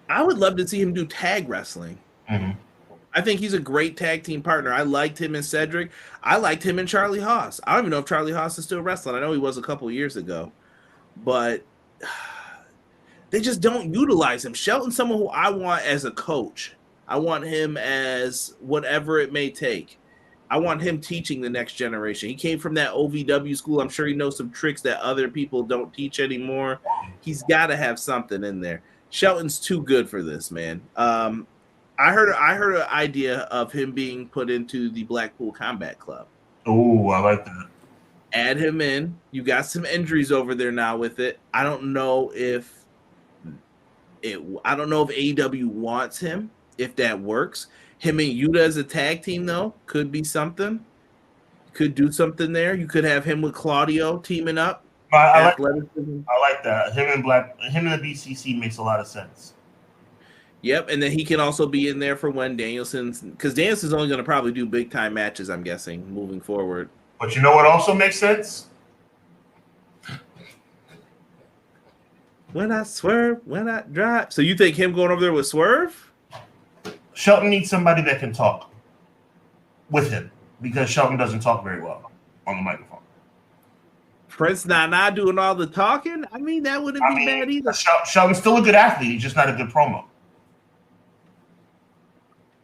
I would love to see him do tag wrestling. Mm-hmm. I think he's a great tag team partner. I liked him in Cedric. I liked him in Charlie Haas. I don't even know if Charlie Haas is still wrestling. I know he was a couple years ago, but they just don't utilize him. Shelton's someone who I want as a coach. I want him as whatever it may take. I want him teaching the next generation. He came from that OVW school. I'm sure he knows some tricks that other people don't teach anymore. He's got to have something in there. Shelton's too good for this, man. I heard an idea of him being put into the Blackpool Combat Club. Oh, I like that. Add him in. You got some injuries over there now with it. I don't know if AEW wants him, if that works. Him and Yuta as a tag team, though, could be something. Could do something there. You could have him with Claudio teaming up. I like that. Him and the BCC makes a lot of sense. Yep, and then he can also be in there for when Danielson's, because Danielson's only going to probably do big time matches, I'm guessing, moving forward. But you know what also makes sense? When I swerve, when I drive. So you think him going over there with Swerve? Shelton needs somebody that can talk with him because Shelton doesn't talk very well on the microphone. Prince Nana doing all the talking? I mean, that wouldn't be bad either. Shelton's still a good athlete. He's just not a good promo.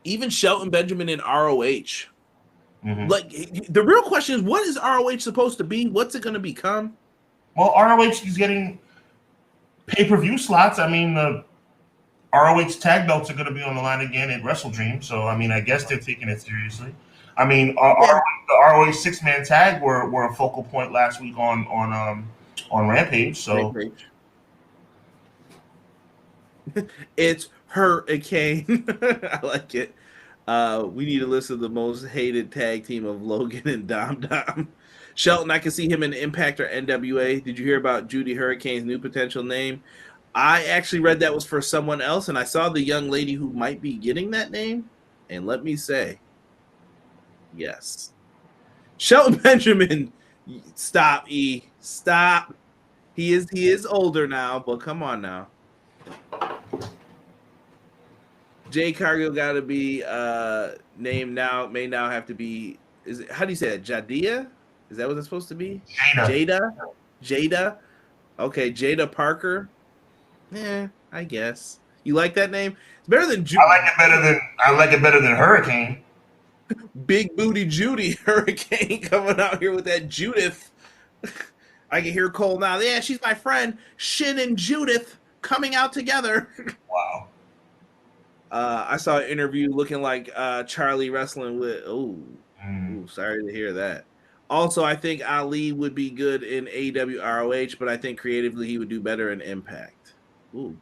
Even Shelton Benjamin in ROH. Mm-hmm. Like, the real question is, what is ROH supposed to be? What's it going to become? Well, ROH is getting pay-per-view slots. I mean, the ROH tag belts are going to be on the line again at Wrestle Dream. So, I mean, I guess they're taking it seriously. I mean, the ROH six-man tag were a focal point last week on Rampage. So it's Hurricane. I like it. We need a list of the most hated tag team of Logan and Dom Dom. Shelton, I can see him in Impact or NWA. Did you hear about Judy Hurricane's new potential name? I actually read that was for someone else, and I saw the young lady who might be getting that name. And let me say, yes. Shelton Benjamin, stop, E. Stop. He is older now, but come on now. Jay Cargill got to be named now. May now have to be. How do you say that? Jadia? Is that what it's supposed to be? Jada. Okay, Jada Parker. Yeah, I guess. You like that name? It's better than Judy. I like it better than Hurricane. Big Booty Judy Hurricane coming out here with that Judith. I can hear Cole now. Yeah, she's my friend. Shin and Judith coming out together. Wow. I saw an interview looking like Charlie wrestling with. Ooh, sorry to hear that. Also, I think Ali would be good in AEW ROH, but I think creatively he would do better in Impact. Ooh.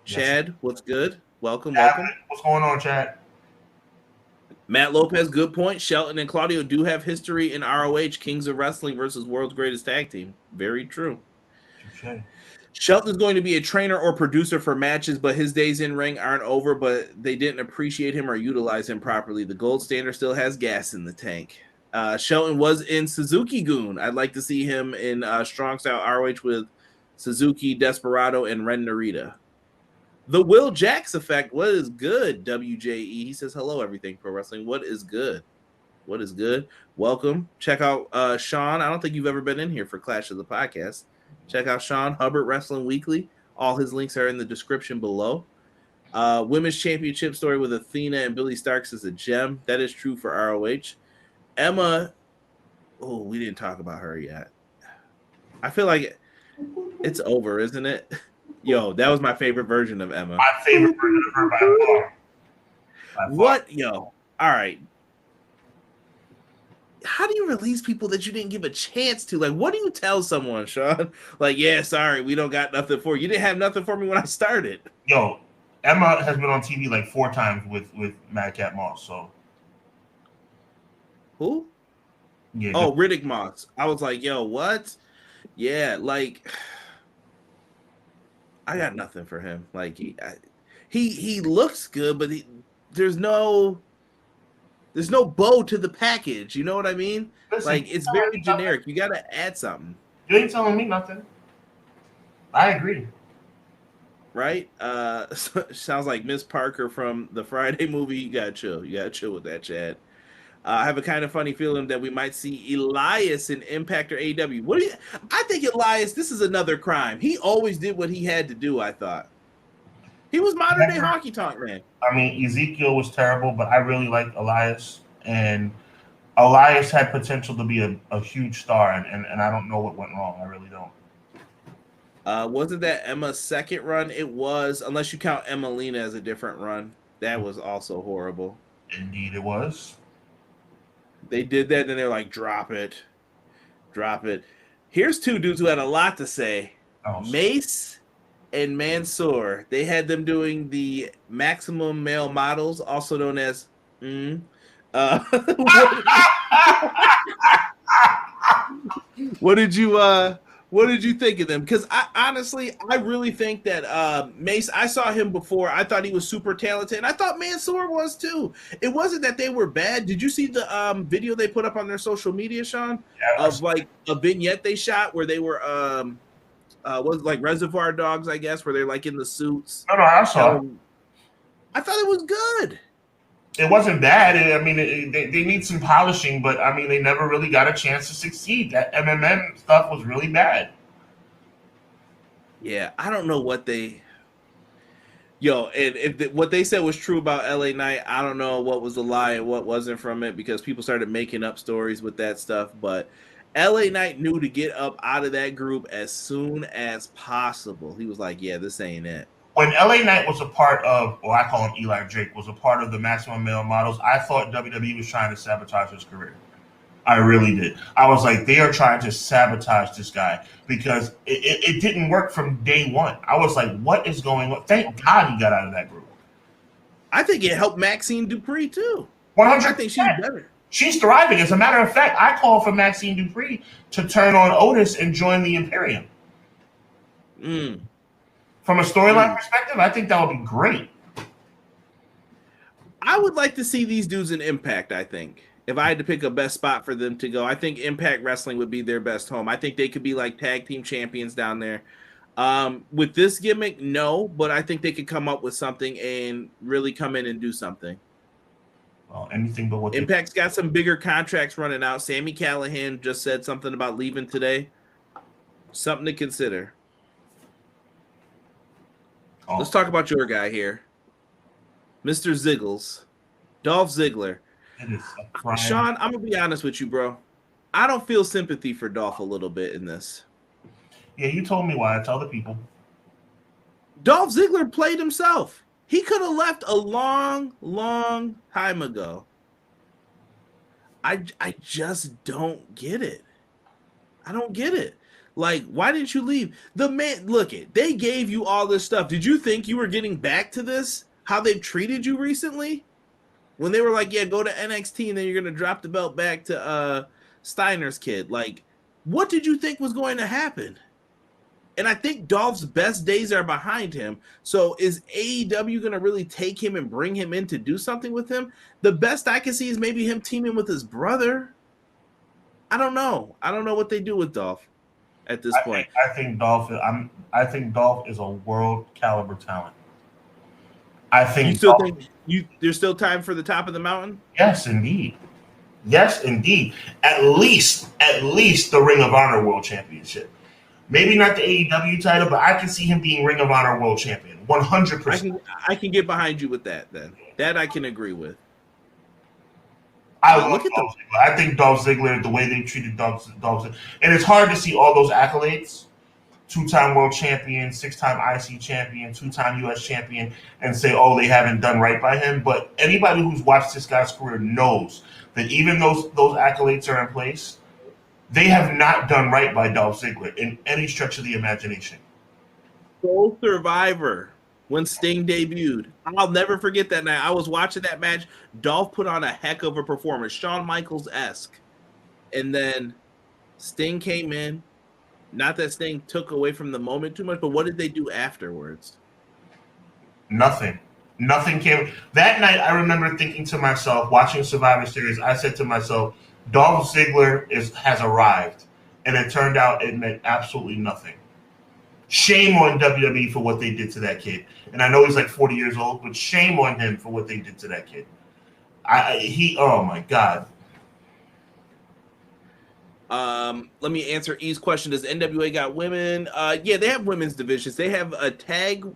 Chad, yes. What's good? Welcome. What's going on, Chad? Matt Lopez, good point. Shelton and Claudio do have history in ROH, Kings of Wrestling versus World's Greatest Tag Team. Very true. Okay. Shelton's going to be a trainer or producer for matches, but his days in ring aren't over, but they didn't appreciate him or utilize him properly. The gold standard still has gas in the tank. Shelton was in Suzuki-gun. I'd like to see him in Strong Style ROH with Suzuki, Desperado, and Ren Narita. The Will Jax effect. What is good, WJE? He says, hello, everything pro wrestling. What is good? What is good? Welcome. Check out Sean. I don't think you've ever been in here for Clash of the Podcast. Check out Sean, Hubbard Wrestling Weekly. All his links are in the description below. Women's Championship story with Athena and Billy Starks is a gem. That is true for ROH. Emma, we didn't talk about her yet. I feel like it's over, isn't it? Yo, that was my favorite version of Emma. My favorite version of her by far. What? Yo, all right. how do you release people that you didn't give a chance to? Like, what do you tell someone, Sean? Like, yeah, sorry, we don't got nothing for you. You didn't have nothing for me when I started. Yo, Emma has been on TV like 4 times with Madcap Moss. So who? yeah. Oh, Riddick Moss. I was like, yo, what? Yeah, like I got nothing for him. Like he looks good, but there's no bow to the package. You know what I mean? Listen, like it's very generic. You got to add something. You ain't telling me nothing. I agree. Right? Sounds like Miss Parker from the Friday movie. You gotta chill. You gotta chill with that, Chad. I have a kind of funny feeling that we might see Elias in Impact or AEW. I think Elias, this is another crime. He always did what he had to do, I thought. He was modern day hockey talk, man. I mean, Ezekiel was terrible, but I really liked Elias. And Elias had potential to be a huge star, and I don't know what went wrong. I really don't. Wasn't that Emma's second run? It was, unless you count Emmalina as a different run. That was also horrible. Indeed, it was. They did that, and they're like, drop it. Drop it. Here's two dudes who had a lot to say. Oh, Mace and Mansoor. They had them doing the Maximum Male Models, also known as what did you think of them? Because I really think that Mace, I saw him before. I thought he was super talented, and I thought Mansoor was too. It wasn't that they were bad. Did you see the video they put up on their social media, Sean? Yeah, of like a vignette they shot where they were was like Reservoir Dogs, I guess, where they're like in the suits. No, I saw. I thought it was good. It wasn't bad. I mean, they need some polishing, but I mean, they never really got a chance to succeed. That MMM stuff was really bad. Yeah, I don't know what they. Yo, and if what they said was true about LA Knight, I don't know what was a lie and what wasn't from it, because people started making up stories with that stuff. But LA Knight knew to get up out of that group as soon as possible. He was like, yeah, this ain't it. When LA Knight was a part of, or I call him Eli Drake, was a part of the Maximum Male Models, I thought WWE was trying to sabotage his career. I really did. I was like, they are trying to sabotage this guy, because it didn't work from day one. I was like, what is going on? Thank God he got out of that group. I think it helped Maxine Dupree too. 100%. I think she's better. She's thriving. As a matter of fact, I call for Maxine Dupree to turn on Otis and join the Imperium. From a storyline perspective, I think that would be great. I would like to see these dudes in Impact, I think. If I had to pick a best spot for them to go, I think Impact Wrestling would be their best home. I think they could be like tag team champions down there. With this gimmick, no, but I think they could come up with something and really come in and do something. Well, anything but what Impact's got some bigger contracts running out. Sami Callihan just said something about leaving today. Something to consider. Oh. Let's talk about your guy here, Mr. Ziggles, Dolph Ziggler. Sean, I'm gonna be honest with you, bro. I don't feel sympathy for Dolph a little bit in this. Yeah, you told me why. I tell the people. Dolph Ziggler played himself. He could have left a long, long time ago. I just don't get it. I don't get it. Like, why didn't you leave? The man, look it. They gave you all this stuff. Did you think you were getting back to this? How they've treated you recently? When they were like, yeah, go to NXT and then you're going to drop the belt back to Steiner's kid. Like, what did you think was going to happen? And I think Dolph's best days are behind him. So is AEW going to really take him and bring him in to do something with him? The best I can see is maybe him teaming with his brother. I don't know. I don't know what they do with Dolph at this point. I think Dolph is a world caliber talent. I think you still think there's still time for the top of the mountain? Yes, indeed. Yes, indeed. At least the Ring of Honor World Championship. Maybe not the AEW title, but I can see him being Ring of Honor World Champion. 100%. I can get behind you with that then. That I can agree with. I think Dolph Ziggler, the way they treated Dolph Ziggler, and it's hard to see all those accolades two-time world champion, 6-time IC champion, 2-time US champion, and say, oh, they haven't done right by him. But anybody who's watched this guy's career knows that even those accolades are in place, they have not done right by Dolph Ziggler in any stretch of the imagination. Soul Survivor, when Sting debuted, I'll never forget that night. I was watching that match. Dolph put on a heck of a performance, Shawn Michaels-esque. And then Sting came in. Not that Sting took away from the moment too much, but what did they do afterwards? Nothing. Nothing came. That night, I remember thinking to myself, watching Survivor Series, I said to myself, Dolph Ziggler has arrived. And it turned out it meant absolutely nothing. Shame on WWE for what they did to that kid. And I know he's like 40 years old, but shame on him for what they did to that kid. Oh my God. Let me answer E's question. Does NWA got women? Yeah, they have women's divisions. They have a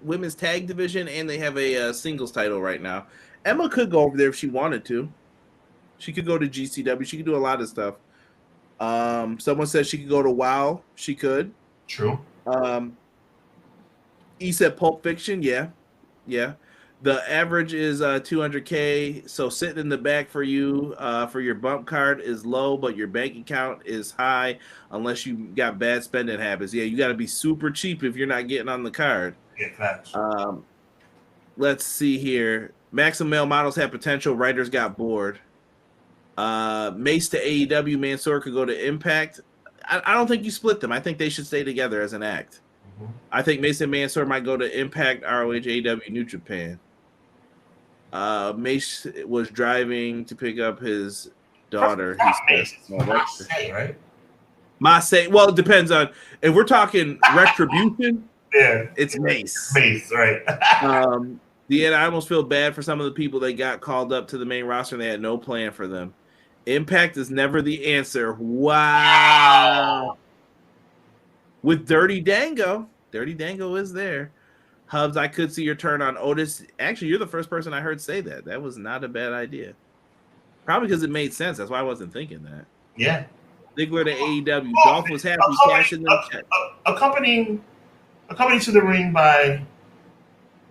women's tag division, and they have a singles title right now. Emma could go over there if she wanted to. She could go to GCW. She could do a lot of stuff. Someone said she could go to WoW. She could. True. E said Pulp Fiction. Yeah. The average is 200K. So sitting in the back for you for your bump card is low, but your bank account is high unless you got bad spending habits. Yeah, you got to be super cheap if you're not getting on the card. Yeah, facts. Let's see here. Maximum male models have potential. Writers got bored. Mace to AEW. Mansoor could go to Impact. I don't think you split them. I think they should stay together as an act. Mm-hmm. I think Mace and Mansoor might go to Impact, ROH, AEW, New Japan. Mace was driving to pick up his daughter. Masay, right? Masay. Well, it depends on if we're talking retribution. Yeah, it's Mace. Mace, right? Yeah, I almost feel bad for some of the people that got called up to the main roster and they had no plan for them. Impact is never the answer. Wow. With Dirty Dango is there. Hubs, I could see your turn on Otis. Actually, you're the first person I heard say that. That was not a bad idea. Probably because it made sense. That's why I wasn't thinking that. Yeah. Ziggler to AEW. Dolph was happy cashing them check. Accompanying to the ring by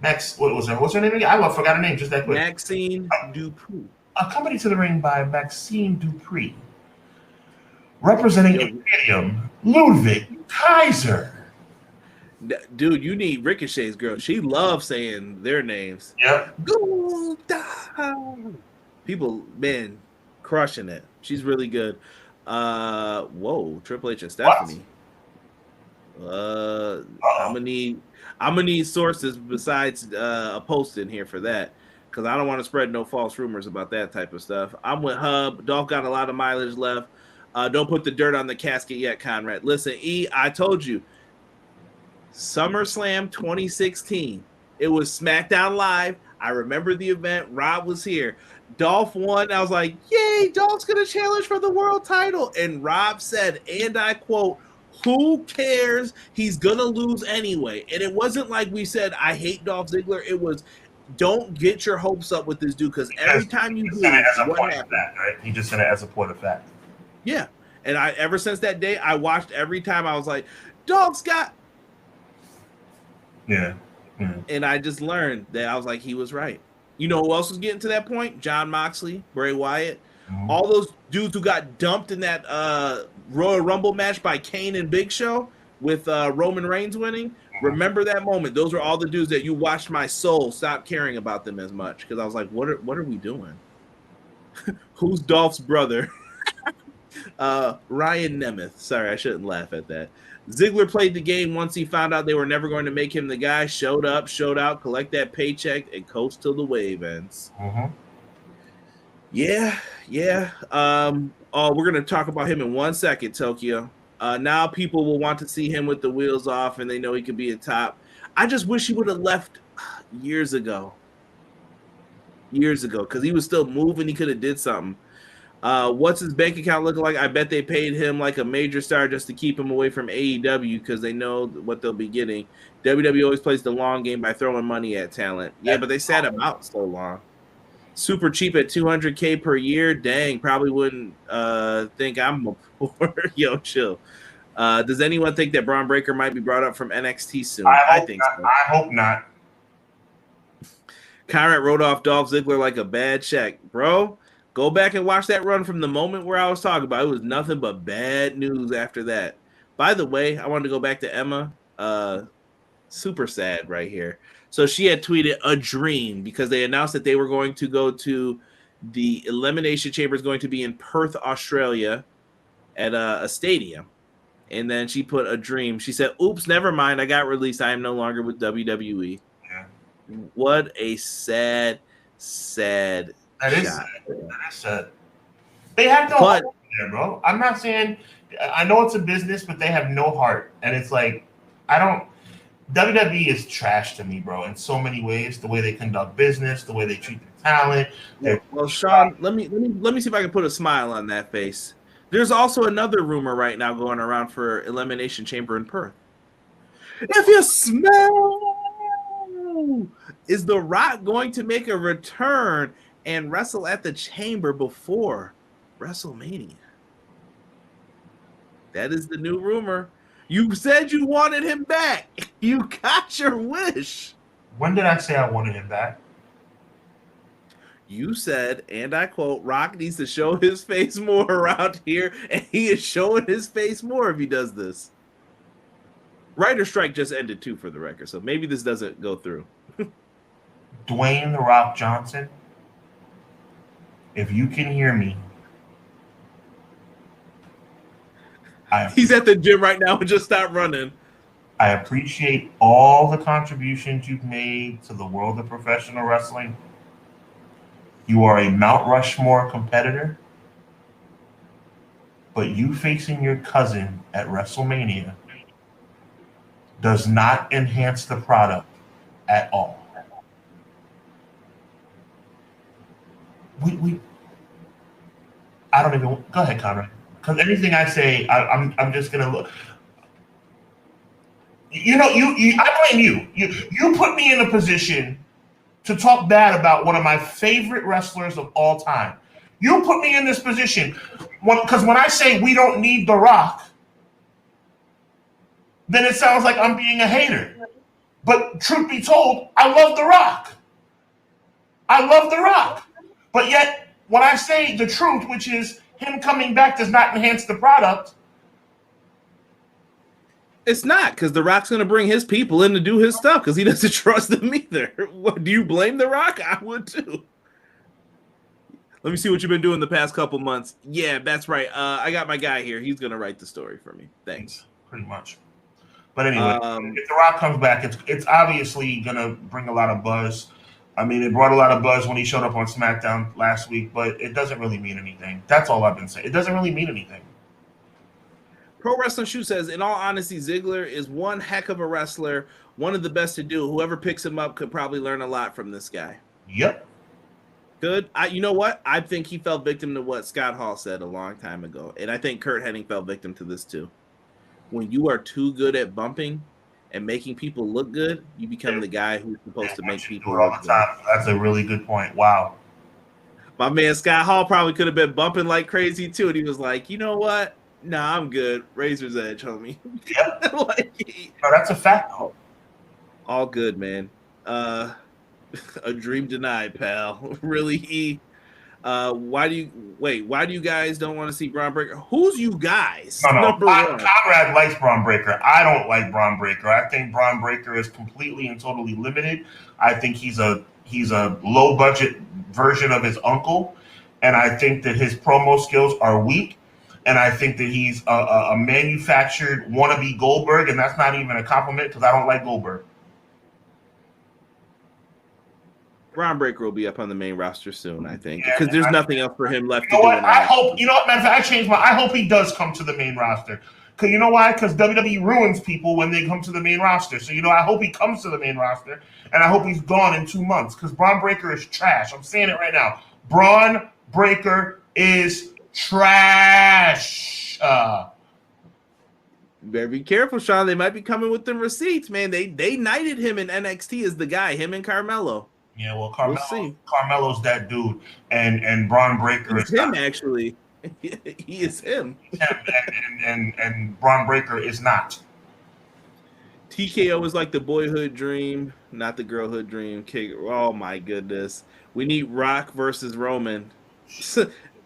Max. What was her? What's her name again? I forgot her name just that quick. Maxine Dupree. Accompanied to the ring by Maxine Dupree. Representing Imperium, Ludwig Kaiser. Dude, you need Ricochet's girl. She loves saying their names. Yep. People, man, crushing it. She's really good. Whoa, Triple H and Stephanie. I'm gonna need sources besides a post in here for that, because I don't want to spread no false rumors about that type of stuff. I'm with Hub. Dolph got a lot of mileage left. Don't put the dirt on the casket yet, Conrad. Listen, E, I told you. SummerSlam 2016. It was SmackDown Live. I remember the event. Rob was here. Dolph won. I was like, yay, Dolph's going to challenge for the world title. And Rob said, and I quote, who cares? He's going to lose anyway. And it wasn't like we said, I hate Dolph Ziggler. It was, don't get your hopes up with this dude, because every time you do it, what happened? Right? He just said it as a point of fact. Yeah. And ever since that day, I watched every time. I was like, Dolph's got... Yeah. Mm-hmm. And I just learned that I was like, he was right. You know who else was getting to that point? Jon Moxley, Bray Wyatt. Mm-hmm. All those dudes who got dumped in that Royal Rumble match by Kane and Big Show with Roman Reigns winning. Mm-hmm. Remember that moment. Those were all the dudes that you watched my soul stop caring about them as much, because I was like, what are we doing? Who's Dolph's brother? Ryan Nemeth. Sorry, I shouldn't laugh at that. Ziggler played the game once he found out they were never going to make him the guy. Showed up, showed out, collect that paycheck, and coast till the wave ends. Mm-hmm. Yeah. We're going to talk about him in 1 second, Tokyo. Now people will want to see him with the wheels off, and they know he could be a top. I just wish he would have left years ago, because he was still moving. He could have did something. What's his bank account looking like? I bet they paid him like a major star just to keep him away from AEW, because they know what they'll be getting. WWE always plays the long game by throwing money at talent. Yeah, but they sat him out so long. Super cheap at $200K per year. Dang, probably wouldn't think I'm a poor. Yo, chill. Does anyone think that Braun Breaker might be brought up from NXT soon? I think so. I hope not. Conrad wrote off Dolph Ziggler like a bad check. Bro, go back and watch that run from the moment where I was talking about. It was nothing but bad news after that. By the way, I wanted to go back to Emma. Super sad right here. So she had tweeted a dream because they announced that they were going to go to the Elimination Chamber is going to be in Perth, Australia at a stadium. And then she put a dream. She said, oops, never mind. I got released. I am no longer with WWE. Yeah. What a sad that is sad. They have no heart there, bro. I'm not saying I know it's a business, but they have no heart. And it's like WWE is trash to me, bro, in so many ways. The way they conduct business, the way they treat their talent. Well, Sean, let me see if I can put a smile on that face. There's also another rumor right now going around for Elimination Chamber in Perth. If you smell, is The Rock going to make a return and wrestle at the Chamber before WrestleMania? That is the new rumor. You said you wanted him back. You got your wish. When did I say I wanted him back? You said, and I quote, Rock needs to show his face more around here, and he is showing his face more if he does this. Writer strike just ended too, for the record, so maybe this doesn't go through. Dwayne "The Rock" Johnson, if you can hear me, he's at the gym right now and just stopped running. I appreciate all the contributions you've made to the world of professional wrestling. You are a Mount Rushmore competitor, but you facing your cousin at WrestleMania does not enhance the product at all. I don't even go ahead, Conrad. Because anything I say, I'm just gonna look. I blame you. You put me in a position to talk bad about one of my favorite wrestlers of all time. You put me in this position because when I say we don't need The Rock, then it sounds like I'm being a hater. But truth be told, I love The Rock. I love The Rock. But yet, when I say the truth, which is him coming back does not enhance the product. It's not, because The Rock's going to bring his people in to do his stuff because he doesn't trust them either. What, do you blame The Rock? I would too. Let me see what you've been doing the past couple months. Yeah, that's right. I got my guy here. He's going to write the story for me. Thanks. Pretty much. But anyway, if The Rock comes back, it's obviously going to bring a lot of buzz. I mean, it brought a lot of buzz when he showed up on SmackDown last week, but it doesn't really mean anything. That's all I've been saying. It doesn't really mean anything. Pro Wrestling Shoe says, in all honesty, Ziggler is one heck of a wrestler, one of the best to do. Whoever picks him up could probably learn a lot from this guy. Yep. Good. You know what? I think he fell victim to what Scott Hall said a long time ago, and I think Kurt Hennig fell victim to this too. When you are too good at bumping and making people look good, you become the guy who's supposed to make people all the time. That's a really good point. Wow. My man Scott Hall probably could have been bumping like crazy too, and he was like, you know what? Nah, I'm good. Razor's edge, homie. Yep. No, that's a fact. All good, man. A dream denied, pal. Really, E. Why do you guys don't want to see Braun Breaker? Who's you guys? No. Conrad likes Braun Breaker. I don't like Braun Breaker. I think Braun Breaker is completely and totally limited. I think he's a low budget version of his uncle, and I think that his promo skills are weak. And I think that he's a manufactured wannabe Goldberg, and that's not even a compliment because I don't like Goldberg. Braun Breaker will be up on the main roster soon, I think, because there's nothing else for him left to do. I hope, matter of fact, I hope he does come to the main roster. Because you know why? Because WWE ruins people when they come to the main roster. So, I hope he comes to the main roster, and I hope he's gone in 2 months because Braun Breaker is trash. I'm saying it right now. Braun Breaker is trash. Better be careful, Sean. They might be coming with them receipts, man. They knighted him in NXT as the guy, him and Carmelo. Yeah, well, Carmelo's that dude, and Braun Breaker is him actually. He is him. And Braun Breaker is not. TKO is like the boyhood dream, not the girlhood dream. Oh my goodness. We need Rock versus Roman.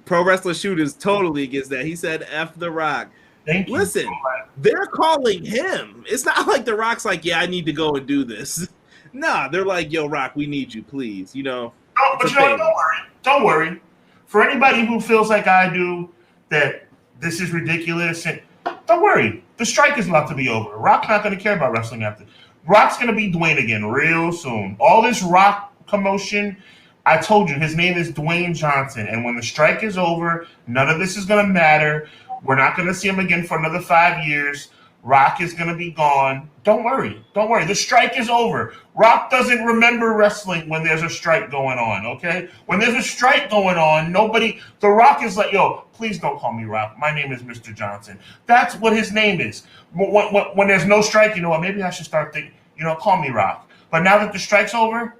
Pro Wrestler Shoot is totally against that. He said F the Rock. Thank you. Listen, they're calling him. It's not like the Rock's like, yeah, I need to go and do this. Nah, they're like, yo, Rock, we need you, please. You know. But don't worry. Don't worry. For anybody who feels like I do that this is ridiculous, and don't worry. The strike is about to be over. Rock's not going to care about wrestling after. Rock's going to be Dwayne again real soon. All this Rock commotion, I told you, his name is Dwayne Johnson. And when the strike is over, none of this is going to matter. We're not going to see him again for another 5 years. Rock is going to be gone. Don't worry. Don't worry. The strike is over. Rock doesn't remember wrestling when there's a strike going on, okay? When there's a strike going on, The Rock is like, yo, please don't call me Rock. My name is Mr. Johnson. That's what his name is. When there's no strike, you know what? Maybe I should start thinking, call me Rock. But now that the strike's over,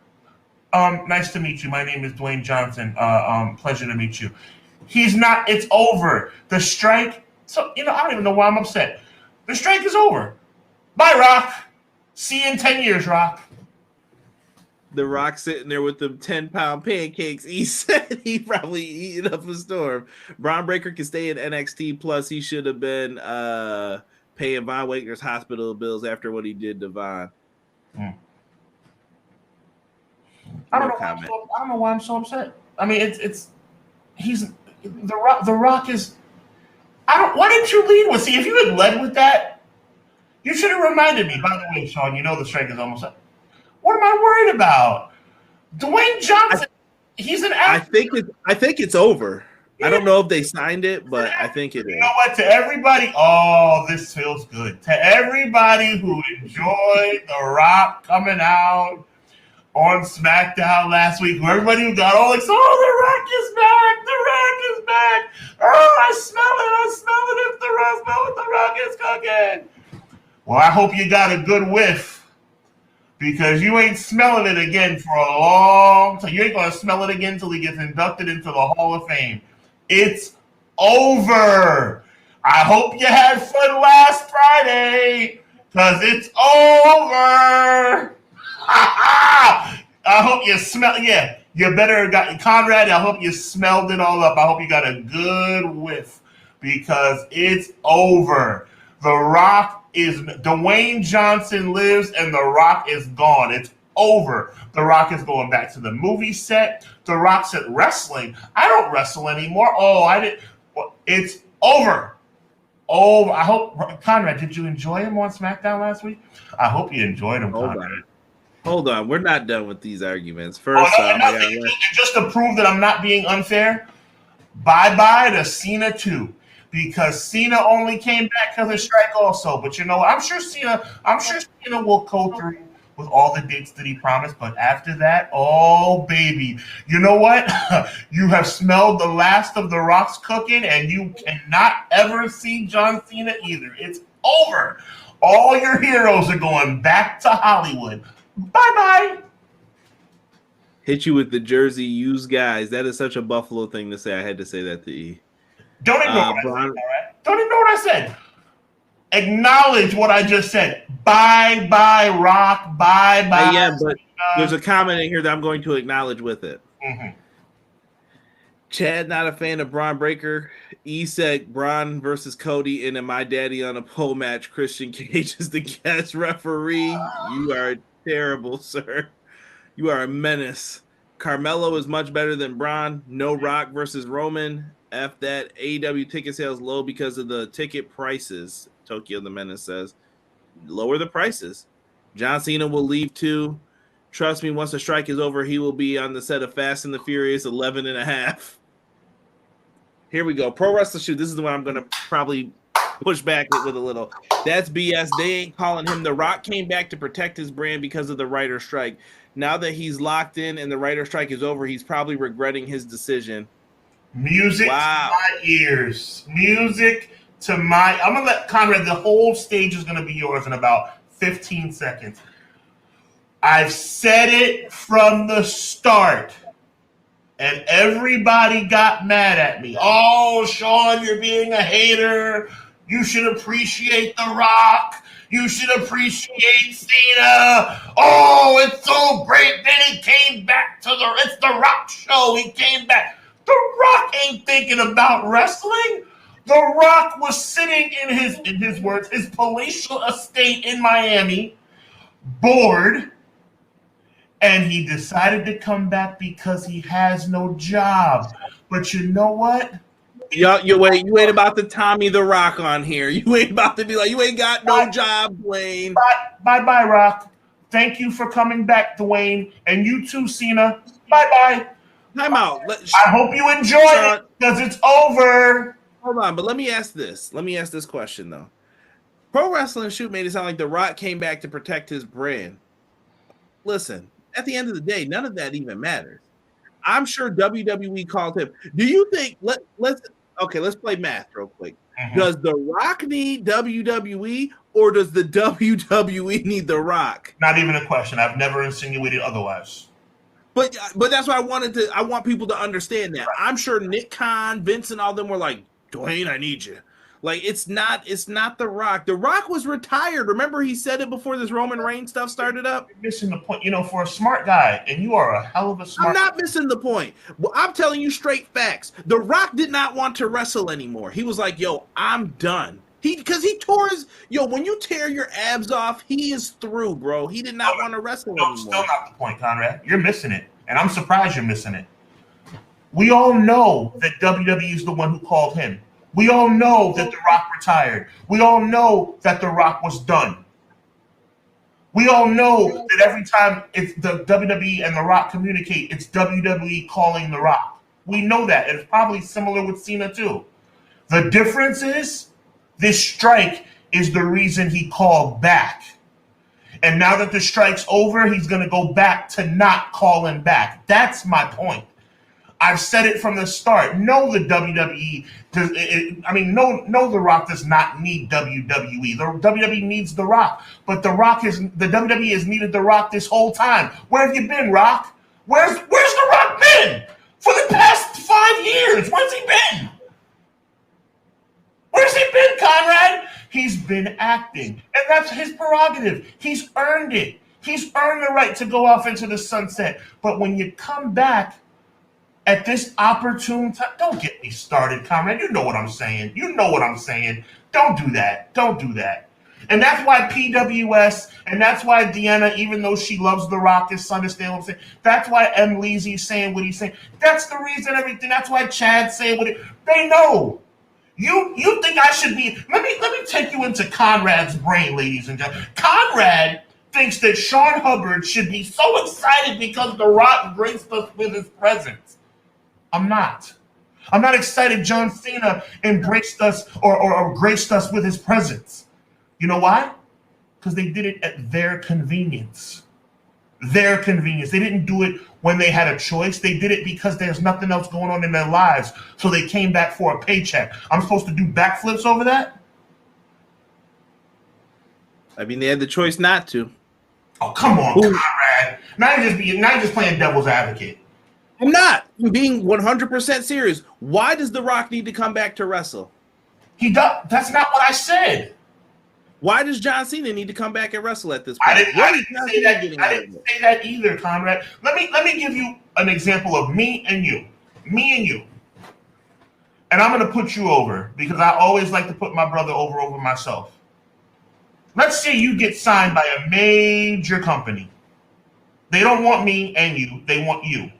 nice to meet you. My name is Dwayne Johnson. Pleasure to meet you. He's not. It's over. The strike. So, I don't even know why I'm upset. The strike is over. Bye, Rock. See you in 10 years, Rock. The Rock sitting there with them 10-pound pancakes. He said he probably eating up a storm. Braun Breaker can stay in NXT. Plus, he should have been paying Von Wagner's hospital bills after what he did to Von. I don't know why I'm so upset. I mean, he's the Rock is. Why didn't you lead with? See, if you had led with that, you should have reminded me. By the way, Sean, the strike is almost up. What am I worried about? Dwayne Johnson, he's an actor. I think it's over. Yeah. I don't know if they signed it, but I think it is. You know what? To everybody, this feels good. To everybody who enjoyed The Rock coming out on SmackDown last week, everybody who got all excited, The Rock is back! The Rock is back! Oh, I smell it! If The Rock is cooking! Well, I hope you got a good whiff, because you ain't smelling it again for a long time. You ain't going to smell it again until he gets inducted into the Hall of Fame. It's over! I hope you had fun last Friday, because it's over! I hope you smell. Yeah, you better got Conrad. I hope you smelled it all up. I hope you got a good whiff, because it's over. The Rock is Dwayne Johnson lives, and The Rock is gone. It's over. The Rock is going back to the movie set. The Rock said, "Wrestling? I don't wrestle anymore." Oh, I did. Well, it's over. Oh, I hope Conrad. Did you enjoy him on SmackDown last week? I hope you enjoyed him, Conrad. Hold on, we're not done with these arguments. First just to prove that I'm not being unfair, bye-bye to Cena too, because Cena only came back because of strike also. But I'm sure Cena will go through with all the dates that he promised. But after that, oh baby, you know what? You have smelled the last of The Rock's cooking, and you cannot ever see John Cena either. It's over. All your heroes are going back to Hollywood. Bye-bye. Hit you with the Jersey used guys. That is such a Buffalo thing to say. I had to say that to E. Don't ignore what I said, all right? Don't ignore what I said. Acknowledge what I just said. Bye-bye, Rock. Bye-bye. Yeah, but there's a comment in here that I'm going to acknowledge with it. Mm-hmm. Chad, not a fan of Braun Breaker. E said Braun versus Cody, and then my daddy on a pole match. Christian Cage is the guest referee. You are terrible, sir. You are a menace. Carmelo is much better than Braun. No Rock versus Roman. F that. AEW ticket sales low because of the ticket prices. Tokyo the Menace says. Lower the prices. John Cena will leave too. Trust me, once the strike is over, he will be on the set of Fast and the Furious 11 and a half. Here we go. Pro Wrestler Shoot. This is the one I'm going to probably push back with a little. That's BS. They ain't calling him. The Rock came back to protect his brand because of the writer strike. Now that he's locked in and the writer strike is over, he's probably regretting his decision. Music to my ears. Music to my... I'm going to let Conrad, the whole stage is going to be yours in about 15 seconds. I've said it from the start. And everybody got mad at me. Oh, Sean, you're being a hater. You should appreciate The Rock. You should appreciate Cena. Oh, it's so great. Then he came back to it's The Rock show. He came back. The Rock ain't thinking about wrestling. The Rock was sitting in his words, his palatial estate in Miami, bored, and he decided to come back because he has no job. But you know what? You ain't about to Tommy the Rock on here. You ain't about to be like, you ain't got no job, Dwayne. Bye, Rock. Thank you for coming back, Dwayne. And you too, Cena. Bye. Time out. I hope you enjoyed it because it's over. Hold on, but let me ask this. Let me ask this question, though. Pro Wrestling Shoot made it sound like The Rock came back to protect his brand. Listen, at the end of the day, none of that even matters. I'm sure WWE called him. Do you think let's play math real quick. Mm-hmm. Does The Rock need WWE or does the WWE need The Rock? Not even a question. I've never insinuated otherwise. But that's why I want people to understand that. Right. I'm sure Nick Khan, Vince, and all them were like, Dwayne, I need you. Like, it's not The Rock. The Rock was retired. Remember, he said it before this Roman Reigns stuff started up? You're missing the point. For a smart guy, and you are a hell of a smart guy. I'm not missing the point. Well, I'm telling you straight facts. The Rock did not want to wrestle anymore. He was like, yo, I'm done. Because he tore his... when you tear your abs off, he is through, bro. He did not want to wrestle anymore. Still not the point, Conrad. You're missing it. And I'm surprised you're missing it. We all know that WWE is the one who called him. We all know that The Rock retired. We all know that The Rock was done. We all know that every time it's the WWE and The Rock communicate, it's WWE calling The Rock. We know that. And it's probably similar with Cena too. The difference is this strike is the reason he called back. And now that the strike's over, he's going to go back to not calling back. That's my point. I've said it from the start. No, the WWE does. No, The Rock does not need WWE. The WWE needs The Rock, but the WWE has needed The Rock this whole time. Where have you been, Rock? Where's The Rock been for the past 5 years? Where's he been? Where's he been, Conrad? He's been acting, and that's his prerogative. He's earned it. He's earned the right to go off into the sunset. But when you come back at this opportune time, don't get me started, Conrad. You know what I'm saying. Don't do that. Don't do that. And that's why PWS, and that's why Deanna, even though she loves The Rock, is understand what I'm saying. That's why M. Leezy's saying what he's saying. That's the reason everything. That's why Chad's saying what they know. You think I should be? Let me take you into Conrad's brain, ladies and gentlemen. Conrad thinks that Sean Hubbard should be so excited because The Rock graced us with his presence. I'm not excited John Cena embraced us or graced us with his presence. You know why? Because they did it at their convenience. Their convenience. They didn't do it when they had a choice. They did it because there's nothing else going on in their lives. So they came back for a paycheck. I'm supposed to do backflips over that? I mean, they had the choice not to. Oh, come on, Conrad. Now you're just playing devil's advocate. I'm not. I'm being 100% serious. Why does The Rock need to come back to wrestle? He does. That's not what I said. Why does John Cena need to come back and wrestle at this point? I didn't say that either, Conrad. Let me give you an example of me and you. And I'm going to put you over because I always like to put my brother over myself. Let's say you get signed by a major company. They don't want me and you. They want you.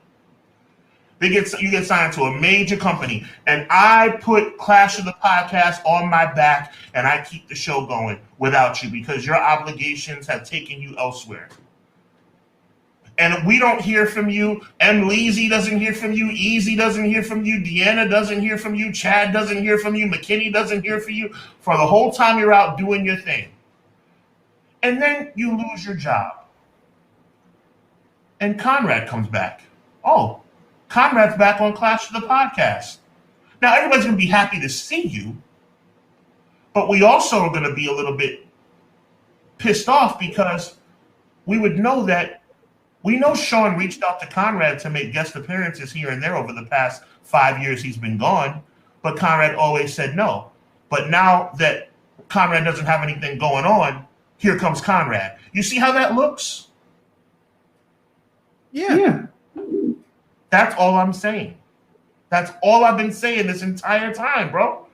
You get signed to a major company, and I put Clash of the Podcast on my back, and I keep the show going without you because your obligations have taken you elsewhere. And we don't hear from you. M. Leezy doesn't hear from you. Easy doesn't hear from you. Deanna doesn't hear from you. Chad doesn't hear from you. McKinney doesn't hear from you for the whole time you're out doing your thing. And then you lose your job. And Conrad comes back. Oh, Conrad's back on Clash of the Podcast. Now, everybody's going to be happy to see you, but we also are going to be a little bit pissed off because we would know that We know Sean reached out to Conrad to make guest appearances here and there over the past 5 years he's been gone, but Conrad always said no. But now that Conrad doesn't have anything going on, here comes Conrad. You see how that looks? Yeah. That's all I'm saying. That's all I've been saying this entire time, bro.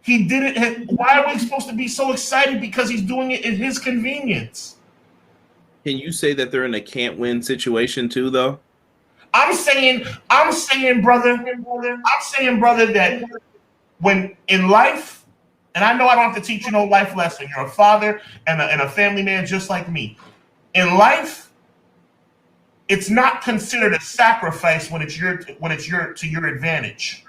He did it. Why are we supposed to be so excited? Because he's doing it at his convenience. Can you say that they're in a can't win situation too, though? I'm saying, brother, that when in life, and I know I don't have to teach you no life lesson. You're a father and a family man just like me. In life, it's not considered a sacrifice when it's to your advantage.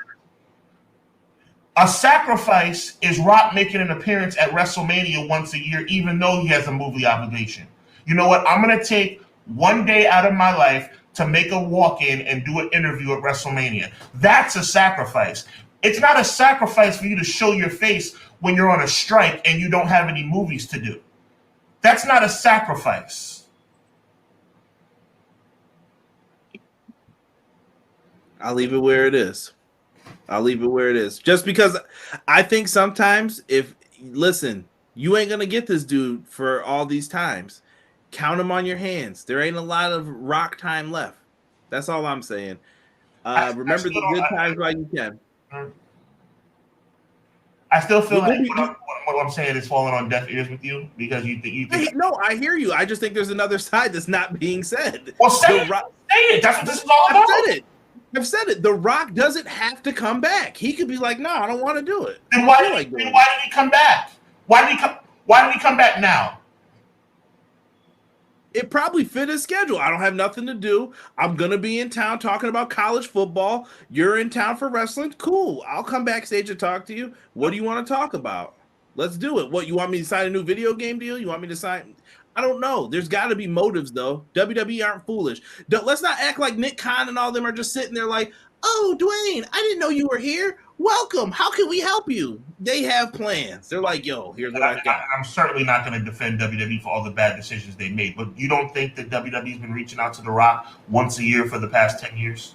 A sacrifice is Rock making an appearance at WrestleMania once a year, even though he has a movie obligation. You know what? I'm going to take one day out of my life to make a walk-in and do an interview at WrestleMania. That's a sacrifice. It's not a sacrifice for you to show your face when you're on a strike and you don't have any movies to do. That's not a sacrifice. I'll leave it where it is. Just because I think sometimes listen, you ain't going to get this dude for all these times. Count them on your hands. There ain't a lot of Rock time left. That's all I'm saying. Remember the good times while you can. I still feel like what I'm saying is falling on deaf ears with you because you think. No, I hear you. I just think there's another side that's not being said. Well, say it. That's what this is all about. I've said it. The Rock doesn't have to come back. He could be like, "No, I don't want to do it." Then why did he come back? Why did he come back now? It probably fit his schedule. I don't have nothing to do. I'm going to be in town talking about college football. You're in town for wrestling. Cool. I'll come backstage and talk to you. What do you want to talk about? Let's do it. What, you want me to sign a new video game deal? You want me to sign? I don't know. There's got to be motives, though. WWE aren't foolish. Let's not act like Nick Khan and all them are just sitting there like, oh, Dwayne, I didn't know you were here. Welcome. How can we help you? They have plans. They're like, yo, here's what I got. I'm certainly not going to defend WWE for all the bad decisions they made, but you don't think that WWE's been reaching out to The Rock once a year for the past 10 years?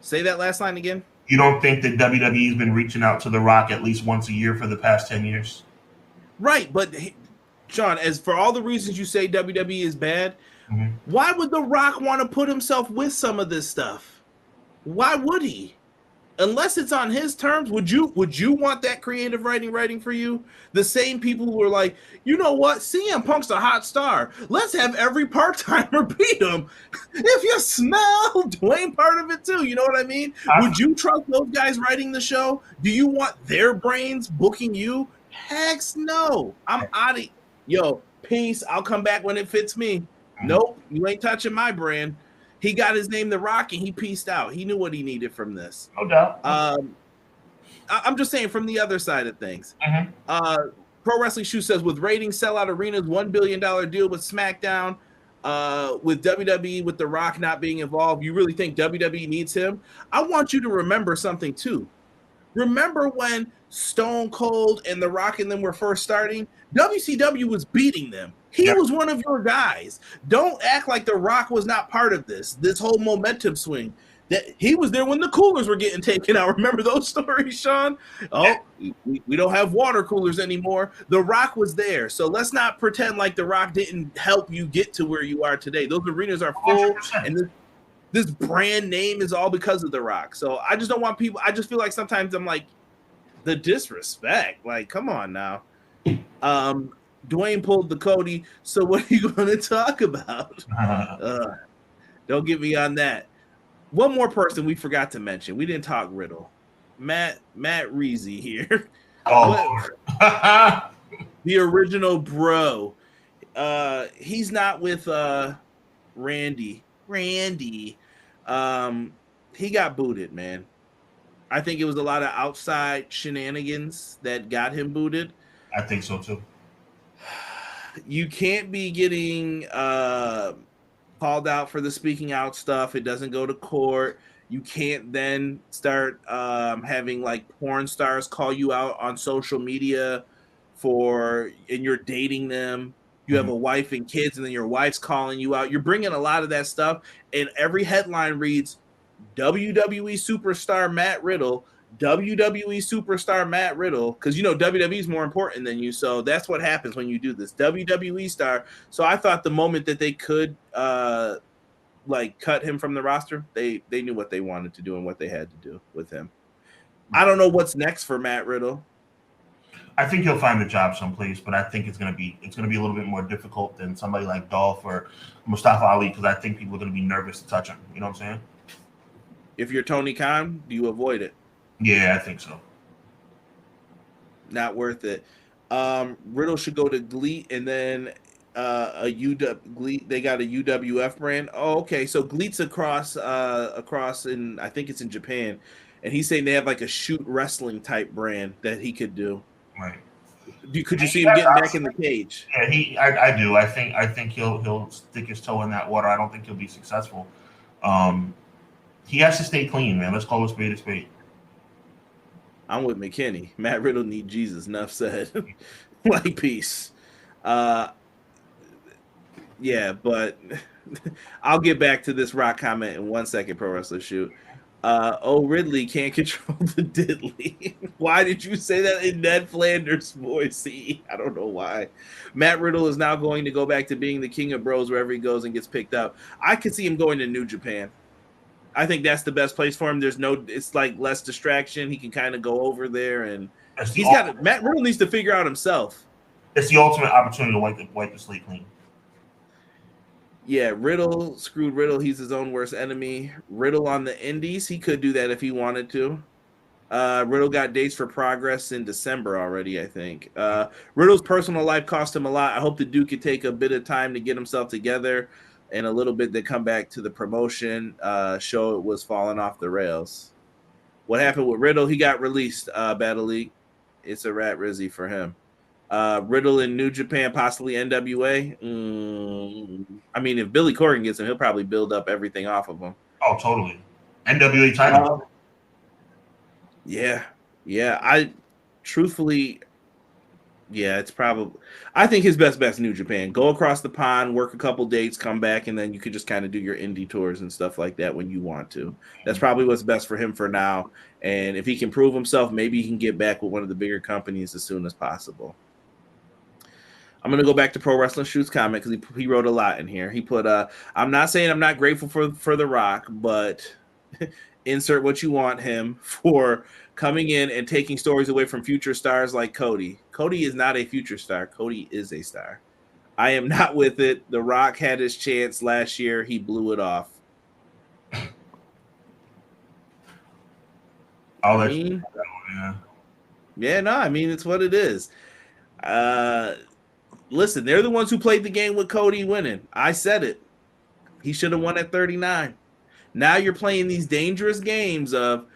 Say that last line again. You don't think that WWE's been reaching out to The Rock at least once a year for the past 10 years? Right, but Sean, as for all the reasons you say WWE is bad, why would The Rock want to put himself with some of this stuff? Why would he? Unless it's on his terms, would you want that creative writing for you? The same people who are like, you know what? CM Punk's a hot star. Let's have every part-timer beat him. If you smell Dwayne part of it too, you know what I mean? Would you trust those guys writing the show? Do you want their brains booking you? Heck no. I'm out of yo, peace. I'll come back when it fits me. Nope, you ain't touching my brand. He got his name The Rock and he peaced out. He knew what he needed from this. No doubt. I'm just saying from the other side of things. Pro Wrestling Shoe says with ratings, sellout arenas, $1 billion deal with SmackDown, with WWE, with The Rock not being involved, you really think WWE needs him? I want you to remember something too. Remember when Stone Cold and The Rock and them were first starting? WCW was beating them. He was one of your guys. Don't act like The Rock was not part of this whole momentum swing. That he was there when the coolers were getting taken out. Remember those stories, Sean? Oh, we don't have water coolers anymore. The Rock was there. So let's not pretend like The Rock didn't help you get to where you are today. Those arenas are full, 100%. And this brand name is all because of The Rock. So I just don't want people. I just feel like sometimes I'm like, the disrespect. Like, come on now. Dwayne pulled the Cody. So what are you going to talk about? Don't get me on that. One more person we forgot to mention. We didn't talk Riddle. Matt Reezy here. Oh, the original bro. He's not with Randy. He got booted, man. I think it was a lot of outside shenanigans that got him booted. I think so too. You can't be getting called out for the speaking out stuff. It doesn't go to court. You can't then start having like porn stars call you out on social media and you're dating them. You have a wife and kids, and then your wife's calling you out. You're bringing a lot of that stuff, and every headline reads WWE superstar Matt Riddle, WWE superstar Matt Riddle, because WWE is more important than you. So that's what happens when you do this. WWE star. So I thought the moment that they could cut him from the roster, they knew what they wanted to do and what they had to do with him. I don't know what's next for Matt Riddle. I think he'll find a job someplace, but I think it's gonna be a little bit more difficult than somebody like Dolph or Mustafa Ali, because I think people are gonna be nervous to touch him. You know what I'm saying? If you're Tony Khan, do you avoid it? Yeah, I think so. Not worth it. Riddle should go to GLEAT, and then GLEAT, they got a UWF brand. Oh, okay. So GLEAT's across in, I think it's in Japan, and he's saying they have like a shoot wrestling type brand that he could do. Right. Could you see him getting back in the cage? Yeah, I do. I think he'll stick his toe in that water. I don't think he'll be successful. He has to stay clean, man. Let's call a spade a spade. I'm with McKinney. Matt Riddle need Jesus. Enough said. Like peace. Yeah, but I'll get back to this Rock comment in 1 second. Pro Wrestler Shoot. Ridley can't control the diddly. Why did you say that in Ned Flanders' voice? I don't know why. Matt Riddle is now going to go back to being the king of bros wherever he goes and gets picked up. I could see him going to New Japan. I think that's the best place for him. It's like less distraction. He can kind of go over there, and Matt Riddle needs to figure out himself. It's the ultimate opportunity to wipe the slate clean. Yeah, Riddle screwed Riddle. He's his own worst enemy. Riddle on the indies. He could do that if he wanted to. Riddle got dates for Progress in December already, I think. Riddle's personal life cost him a lot. I hope the Duke could take a bit of time to get himself together and a little bit to come back to the promotion. Show it was falling off the rails. What happened with Riddle? He got released, Battle League. It's a rat rizzy for him. Riddle in New Japan, possibly NWA. I mean, if Billy Corgan gets him, he'll probably build up everything off of him. Oh, totally. NWA title. Yeah. I truthfully, it's probably. I think his best New Japan. Go across the pond, work a couple dates, come back, and then you could just kind of do your indie tours and stuff like that when you want to. That's probably what's best for him for now. And if he can prove himself, maybe he can get back with one of the bigger companies as soon as possible. I'm going to go back to Pro Wrestling Shoot's comment because he wrote a lot in here. He put, I'm not saying I'm not grateful for The Rock, but insert what you want him for coming in and taking stories away from future stars like Cody. Cody is not a future star. Cody is a star. I am not with it. The Rock had his chance last year. He blew it off. I mean, it's what it is. Listen, they're the ones who played the game with Cody winning. I said it. He should have won at 39. Now you're playing these dangerous games of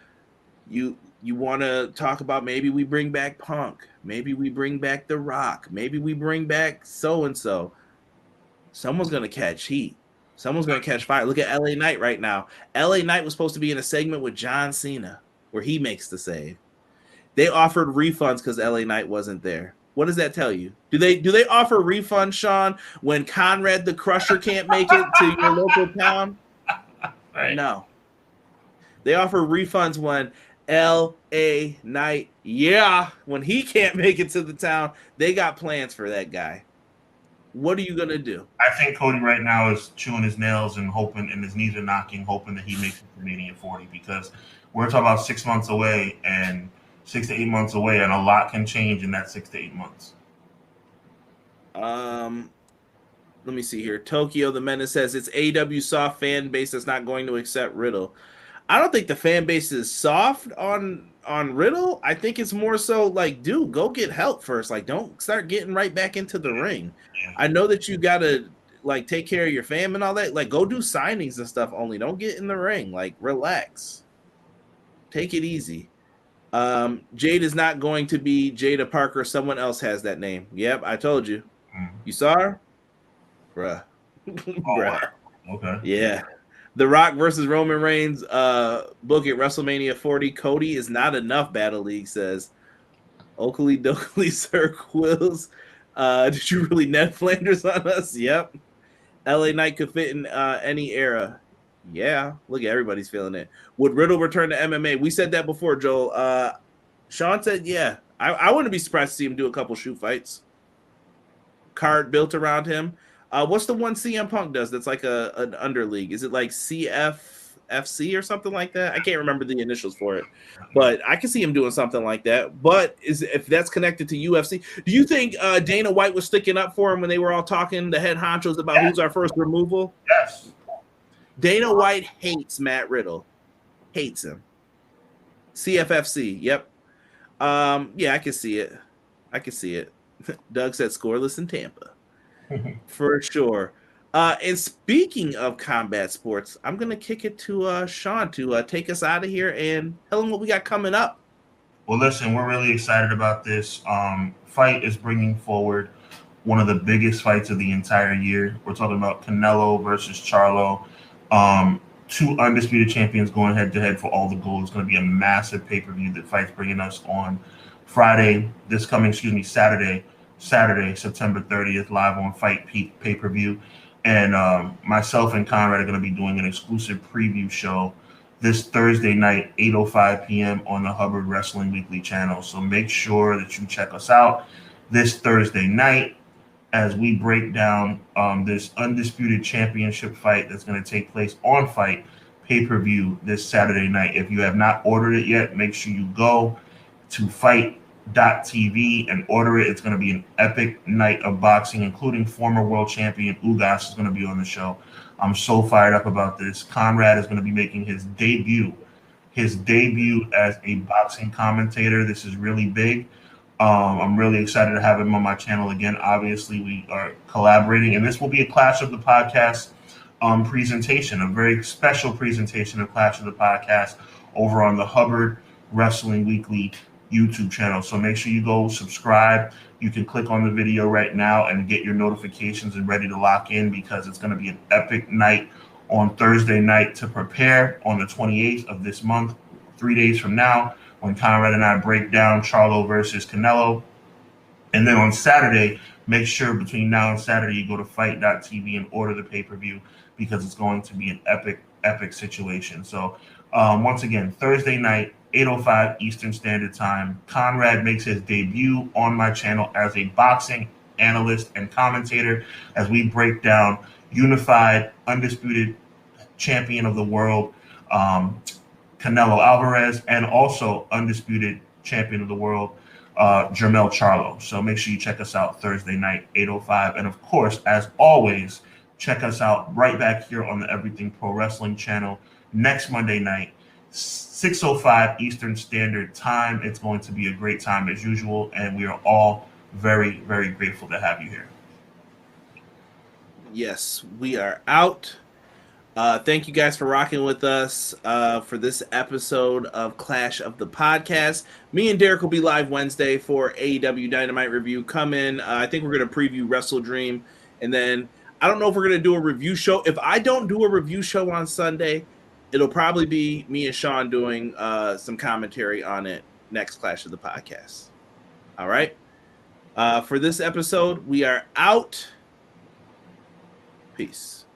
you want to talk about maybe we bring back Punk, maybe we bring back The Rock, maybe we bring back so-and-so. Someone's going to catch heat. Someone's going to catch fire. Look at LA Knight right now. LA Knight was supposed to be in a segment with John Cena where he makes the save. They offered refunds because LA Knight wasn't there. What does that tell you? Do they offer refunds, Sean, when Conrad the Crusher can't make it to your local town? Right. No. They offer refunds when LA Knight, when he can't make it to the town, they got plans for that guy. What are you going to do? I think Cody right now is chewing his nails and hoping, and his knees are knocking, hoping that he makes it to Mania 40, because we're talking about 6 months away and 6 to 8 months away, and a lot can change in that 6 to 8 months. Let me see here. Tokyo the Menace says it's AEW soft fan base that's not going to accept Riddle. I don't think the fan base is soft on Riddle. I think it's more so like, dude, go get help first. Like, don't start getting right back into the ring. Yeah. I know that you gotta like take care of your fam and all that. Like, go do signings and stuff only. Don't get in the ring. Like, relax. Take it easy. Jade is not going to be Jada Parker. Someone else has that name. Yep, I told you. You saw her? Bruh. Bruh. Okay. Yeah. The Rock versus Roman Reigns book at WrestleMania 40. Cody is not enough, Battle League says. Oakley Dokley Sir Quills. Did you really Ned Flanders on us? Yep. LA Knight could fit in any era. Yeah, look, everybody's feeling it. Would Riddle return to MMA? We said that before, Joel. Sean said, yeah. I wouldn't be surprised to see him do a couple shoot fights. Card built around him. What's the one CM Punk does that's like an underleague? Is it like CFFC or something like that? I can't remember the initials for it, but I can see him doing something like that. But if that's connected to UFC, do you think Dana White was sticking up for him when they were all talking, the head honchos, about who's our first removal? Yes. Dana White hates Matt Riddle. Hates him. CFFC. Yep. Yeah, I can see it. Doug said scoreless in Tampa. For sure. And speaking of combat sports, I'm going to kick it to Sean to take us out of here and tell him what we got coming up. Well, listen, we're really excited about this. Fight is bringing forward one of the biggest fights of the entire year. We're talking about Canelo versus Charlo. Two undisputed champions going head-to-head for all the gold. It's going to be a massive pay-per-view that fight's bringing us on Saturday, September 30th, live on Fight Peak pay-per-view. And myself and Conrad are going to be doing an exclusive preview show this Thursday night, 8:05 p.m. on the Hubbard Wrestling Weekly channel. So make sure that you check us out this Thursday night as we break down this undisputed championship fight that's going to take place on Fight pay-per-view this Saturday night. If you have not ordered it yet, make sure you go to fight.tv and order it. It's going to be an epic night of boxing, including former world champion Ugas is going to be on the show. I'm so fired up about this. Conrad is going to be making his debut as a boxing commentator. This is really big. I'm really excited to have him on my channel again. Obviously, we are collaborating, and this will be a Clash of the Podcast presentation, a very special presentation of Clash of the Podcast over on the Hubbard Wrestling Weekly YouTube channel. So make sure you go subscribe. You can click on the video right now and get your notifications and ready to lock in, because it's going to be an epic night on Thursday night to prepare on the 28th of this month, 3 days from now, when Conrad and I break down Charlo versus Canelo. And then on Saturday, make sure between now and Saturday you go to fight.tv and order the pay-per-view, because it's going to be an epic situation. So once again, Thursday night, 8:05 Eastern Standard Time, Conrad makes his debut on my channel as a boxing analyst and commentator as we break down unified, undisputed champion of the world, Canelo Alvarez, and also undisputed champion of the world, Jermell Charlo. So make sure you check us out Thursday night, 8:05. And of course, as always, check us out right back here on the Everything Pro Wrestling channel next Monday night, 6:05 Eastern Standard Time. It's going to be a great time as usual, and we are all very, very grateful to have you here. Yes, we are out. Thank you guys for rocking with us for this episode of Clash of the Podcast. Me and Derek will be live Wednesday for AEW Dynamite review. Come in. I think we're going to preview Wrestle Dream, and then I don't know if we're going to do a review show. If I don't do a review show on Sunday, it'll probably be me and Sean doing some commentary on it next Clash of the Podcast. All right. For this episode, we are out. Peace.